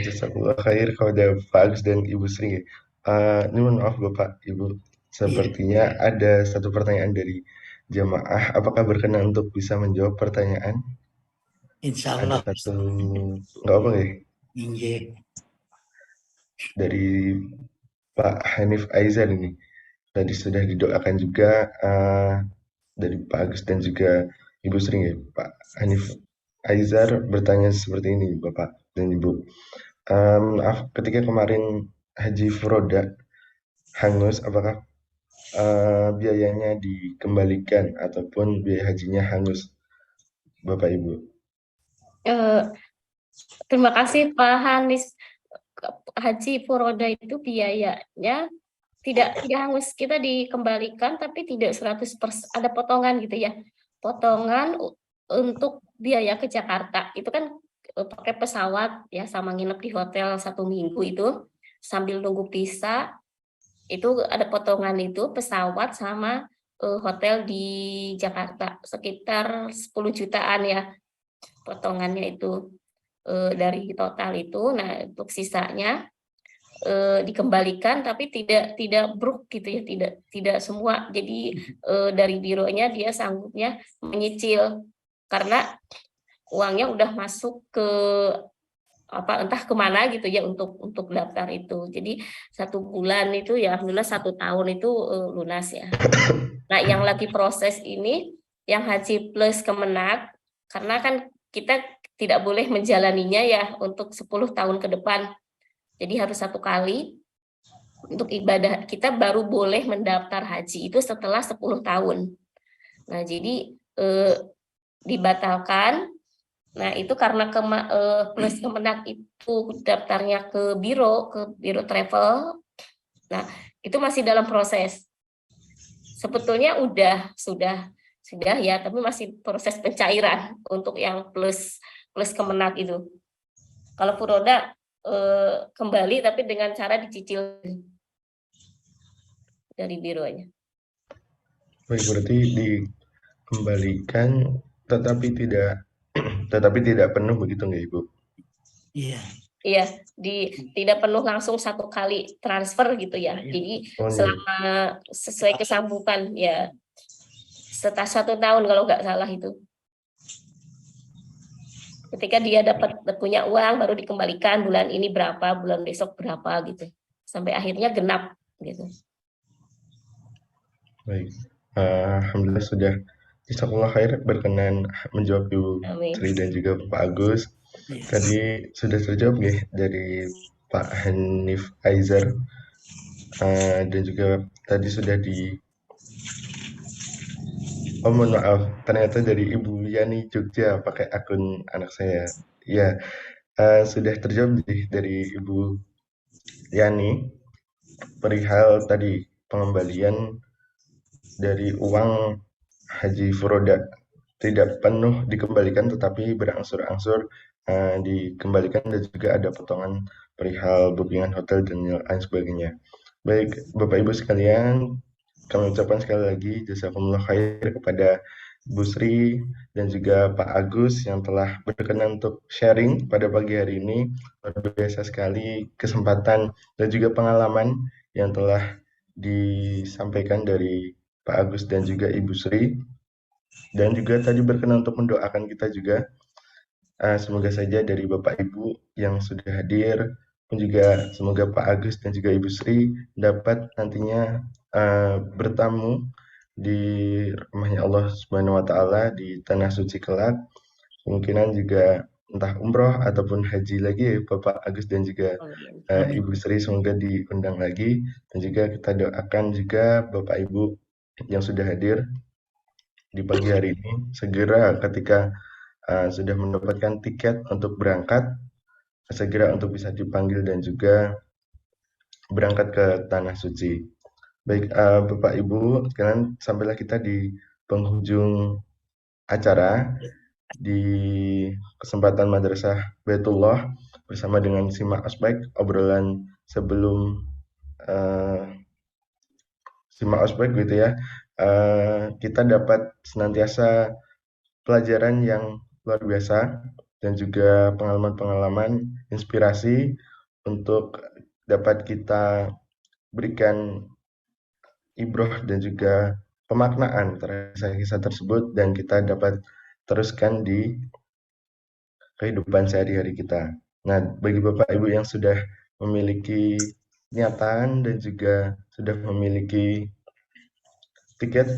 Jazakallah khair kepada Pak Agus dan Ibu Sri. Ini mohon maaf Bapak Ibu, sepertinya ada satu pertanyaan dari jamaah. Apakah berkenan untuk bisa menjawab pertanyaan? Insya Allah. Ada satu, nggak apa nggih? Iya. Dari Pak Hanif Aizar ini. Tadi sudah didoakan juga dari Pak Agus dan juga Ibu Sri ya. Pak Hanif Aizar bertanya seperti ini Bapak dan Ibu. Maaf, ketika kemarin haji furoda hangus, apakah biayanya dikembalikan ataupun biaya hajinya hangus, Bapak Ibu? Terima kasih Pak Hanis. Haji furoda itu biayanya tidak hangus, kita dikembalikan tapi tidak 100%, ada potongan gitu ya. Potongan untuk biaya ke Jakarta itu kan pakai pesawat ya, sama nginep di hotel 1 minggu itu sambil nunggu visa, itu ada potongan itu pesawat sama hotel di Jakarta sekitar 10 jutaan ya potongannya itu dari total itu. Nah untuk sisanya dikembalikan tapi tidak bruk gitu ya, tidak semua. Jadi dari bironya dia sanggupnya menyicil karena uangnya udah masuk ke entah kemana gitu ya untuk daftar itu. Jadi 1 bulan itu ya alhamdulillah 1 tahun itu lunas ya. Nah yang lagi proses ini yang haji plus Kemenak, karena kan kita tidak boleh menjalaninya ya untuk 10 tahun ke depan. Jadi harus 1 kali untuk ibadah, kita baru boleh mendaftar haji itu setelah 10 tahun. Nah jadi dibatalkan. Nah itu karena plus Kemenak itu daftarnya ke biro travel. Nah itu masih dalam proses. Sebetulnya sudah ya, tapi masih proses pencairan untuk yang plus Kemenak itu. Kalau furoda kembali tapi dengan cara dicicil dari bironya. Baik, berarti dikembalikan tetapi tidak penuh begitu nggak Ibu? Iya. Iya, tidak penuh langsung 1 kali transfer gitu ya. Jadi selama sesuai kesanggupan ya, setelah 1 tahun kalau nggak salah itu. Ketika dia punya uang baru dikembalikan bulan ini berapa, bulan besok berapa gitu. Sampai akhirnya genap gitu. Baik. Alhamdulillah sudah jazakallah khair berkenan menjawab Ibu Amin. Sri dan juga Pak Agus. Tadi sudah terjawab nih dari Pak Hanif Aizar, dan juga tadi sudah mohon maaf, ternyata dari Ibu Yani Jogja pakai akun anak saya. Ya, sudah terjawab nih dari Ibu Yani perihal tadi pengembalian dari uang haji furoda tidak penuh dikembalikan tetapi berangsur-angsur dikembalikan dan juga ada potongan perihal bookingan hotel dan lain sebagainya. Baik, Bapak Ibu sekalian, kami ucapkan sekali lagi jazakumullah khair kepada Bu Sri dan juga Pak Agus yang telah berkenan untuk sharing pada pagi hari ini. Luar biasa sekali kesempatan dan juga pengalaman yang telah disampaikan dari Pak Agus dan juga Ibu Sri. Dan juga tadi berkenan untuk mendoakan kita juga. Semoga saja dari Bapak Ibu yang sudah hadir, pun juga semoga Pak Agus dan juga Ibu Sri dapat nantinya bertamu di rumahnya Allah Subhanahu wa Ta'ala di tanah suci kelak. Kemungkinan juga entah umroh ataupun haji lagi ya Bapak Agus dan juga Ibu Sri, semoga diundang lagi. Dan juga kita doakan juga Bapak Ibu yang sudah hadir di pagi hari ini segera ketika sudah mendapatkan tiket untuk berangkat, segera untuk bisa dipanggil dan juga berangkat ke tanah suci. Baik, Bapak Ibu sekalian, sampailah kita di penghujung acara di kesempatan Madrasah Baitullah bersama dengan Simak Ospek, obrolan sebelum Simak Ospek gitu ya. Kita dapat senantiasa pelajaran yang luar biasa dan juga pengalaman-pengalaman inspirasi untuk dapat kita berikan ibroh dan juga pemaknaan terhadap kisah-kisah tersebut dan kita dapat teruskan di kehidupan sehari-hari kita. Nah, bagi Bapak Ibu yang sudah memiliki niatan dan juga sudah memiliki tiket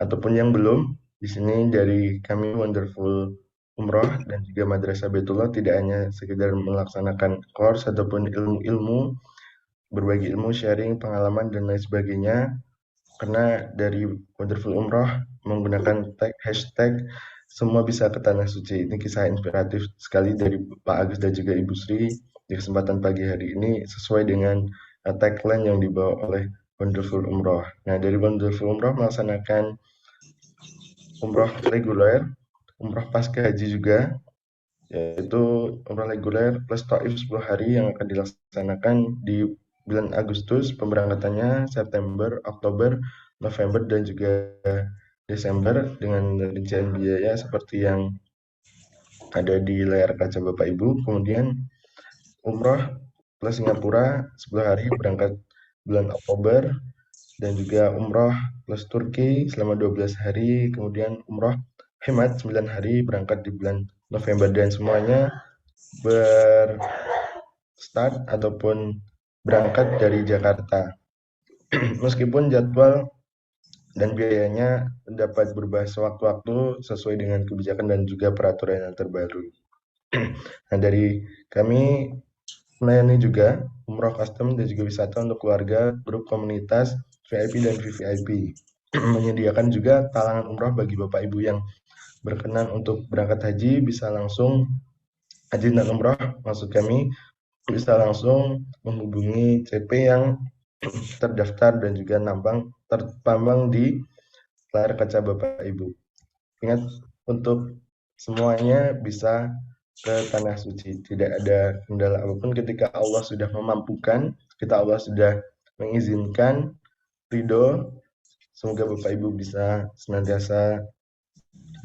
ataupun yang belum, di sini dari kami Wonderful Umroh dan juga Madrasah Baitullah tidak hanya sekedar melaksanakan course ataupun ilmu-ilmu, berbagi ilmu, sharing, pengalaman, dan lain sebagainya. Karena dari Wonderful Umroh menggunakan hashtag semua bisa ke Tanah Suci. Ini kisah inspiratif sekali dari Pak Agus dan juga Ibu Sri di kesempatan pagi hari ini sesuai dengan tagline yang dibawa oleh Wonderful Umroh. Nah, dari Wonderful Umroh melaksanakan umroh reguler, umroh pasca haji juga, yaitu umroh reguler plus taif 10 hari yang akan dilaksanakan di bulan Agustus, pemberangkatannya September, Oktober, November, dan juga Desember dengan rincian biaya seperti yang ada di layar kaca Bapak Ibu. Kemudian umroh plus Singapura 10 hari berangkat bulan Oktober, dan juga umroh plus Turki selama 12 hari, kemudian umroh hemat 9 hari berangkat di bulan November, dan semuanya berstart ataupun berangkat dari Jakarta. Meskipun jadwal dan biayanya dapat berubah sewaktu-waktu sesuai dengan kebijakan dan juga peraturan yang terbaru. Nah, dari kami melayani juga umroh custom dan juga wisata untuk keluarga, grup komunitas, VIP dan VVIP. Menyediakan juga talangan umroh bagi Bapak Ibu yang berkenan untuk berangkat haji, bisa langsung haji dan umroh, maksud kami bisa langsung menghubungi CP yang terdaftar dan juga terpampang di layar kaca Bapak Ibu. Ingat, untuk semuanya bisa ke Tanah Suci, tidak ada kendala apapun ketika Allah sudah memampukan, kita Allah sudah mengizinkan, ridho. Semoga Bapak Ibu bisa senantiasa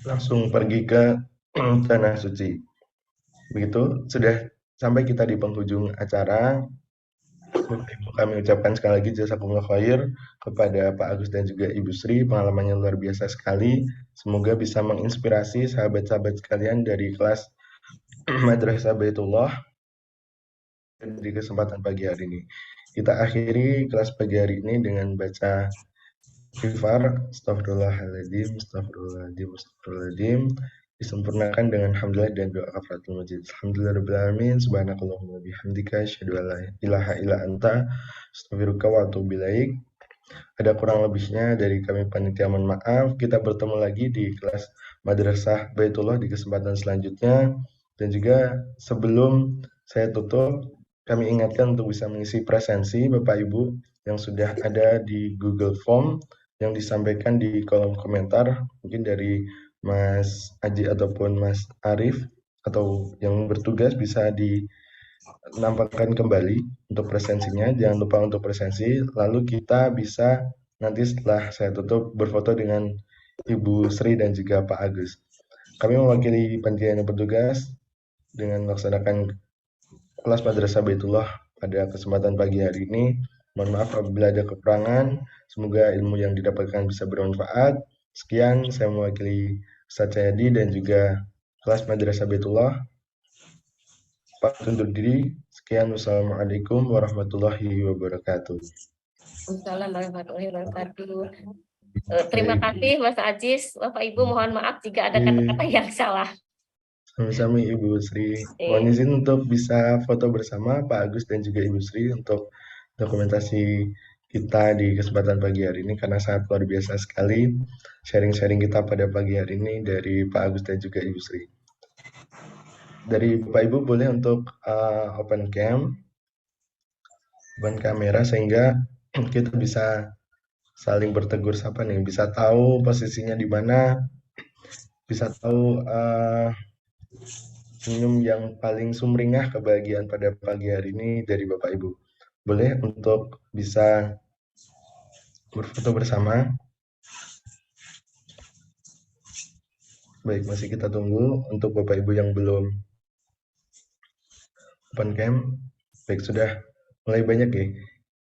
langsung pergi ke Tanah Suci. Begitu, sudah sampai kita di penghujung acara. Bapak Ibu, kami ucapkan sekali lagi jazakumullah khair kepada Pak Agus dan juga Ibu Sri, pengalamannya luar biasa sekali. Semoga bisa menginspirasi sahabat-sahabat sekalian dari kelas Madrasah Baitullah di kesempatan pagi hari ini. Kita akhiri kelas pagi hari ini dengan baca istighfar, astagfirullahaladzim, astagfirullahaladzim, astagfirullahaladzim, disempurnakan dengan hamdalah dan doa kafaratul majid. Alhamdulillahirabbil alamin, subhanakallahumma bihamdika, asyhadu an la ilaha illa anta, astaghfiruka wa atubu ilaik. Ada kurang lebihnya dari kami panitia, mohon maaf. Kita bertemu lagi di kelas Madrasah Baitullah di kesempatan selanjutnya. Dan juga sebelum saya tutup, kami ingatkan untuk bisa mengisi presensi Bapak Ibu yang sudah ada di Google Form yang disampaikan di kolom komentar, mungkin dari Mas Aji ataupun Mas Arif atau yang bertugas bisa dinampakkan kembali untuk presensinya. Jangan lupa untuk presensi. Lalu kita bisa nanti setelah saya tutup berfoto dengan Ibu Sri dan juga Pak Agus. Kami mewakili panitia yang bertugas dengan melaksanakan kelas Madrasah Baitullah pada kesempatan pagi hari ini. Mohon maaf apabila ada kekurangan. Semoga ilmu yang didapatkan bisa bermanfaat. Sekian, saya mewakili Ustaz Cahyadi dan juga kelas Madrasah Baitullah. Pak undur diri. Sekian, wassalamualaikum warahmatullahi wabarakatuh. Assalamualaikum warahmatullahi wabarakatuh. Terima kasih Mas Ajis. Bapak Ibu mohon maaf jika ada kata-kata yang salah. Sami-sami Ibu Sri. Mohon izin untuk bisa foto bersama Pak Agus dan juga Ibu Sri untuk dokumentasi kita di kesempatan pagi hari ini, karena sangat luar biasa sekali sharing-sharing kita pada pagi hari ini dari Pak Agus dan juga Ibu Sri. Dari Bapak Ibu boleh untuk open kamera sehingga kita bisa saling bertegur sapa nih, bisa tahu posisinya di mana, bisa tahu senyum yang paling sumringah kebahagiaan pada pagi hari ini dari Bapak Ibu. Boleh untuk bisa berfoto bersama. Baik, masih kita tunggu untuk Bapak Ibu yang belum open cam. Baik, sudah mulai banyak ya.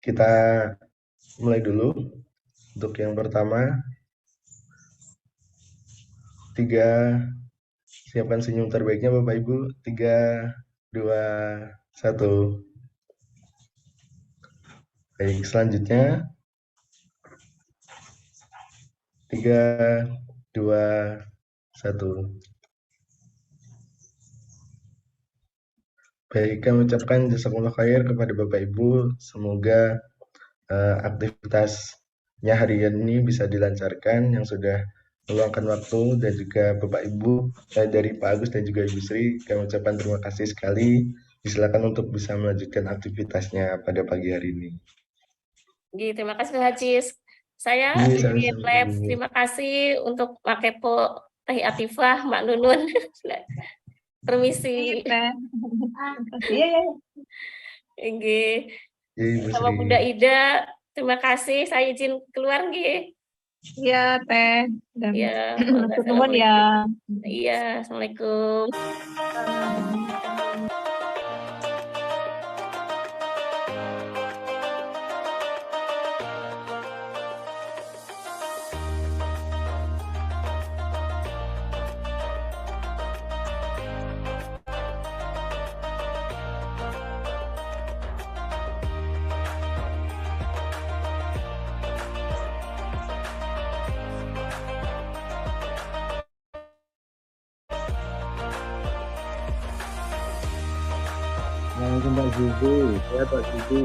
Kita mulai dulu. Untuk yang pertama, 3, siapkan senyum terbaiknya Bapak Ibu. 3, 2, 1. Baik, selanjutnya 3, 2, 1. Baik, kami ucapkan jazakumullah khair kepada Bapak Ibu. Semoga aktivitasnya hari ini bisa dilancarkan, yang sudah meluangkan waktu, dan juga Bapak Ibu dari Pak Agus dan juga Ibu Sri. Kami ucapkan terima kasih sekali. Silakan untuk bisa melanjutkan aktivitasnya pada pagi hari ini. Terima kasih Hajis. Saya ingin terima kasih untuk Mak Kepo, Teh Atifah, Mak Nunun. Permisi. Iya. Sama Bunda Ida, terima kasih. Saya izin keluar nggih. Iya, Teh. Iya. Teman ya. Iya, Assalamualaikum. Assalamualaikum Pak Zuzu, saya Pak Zuzu.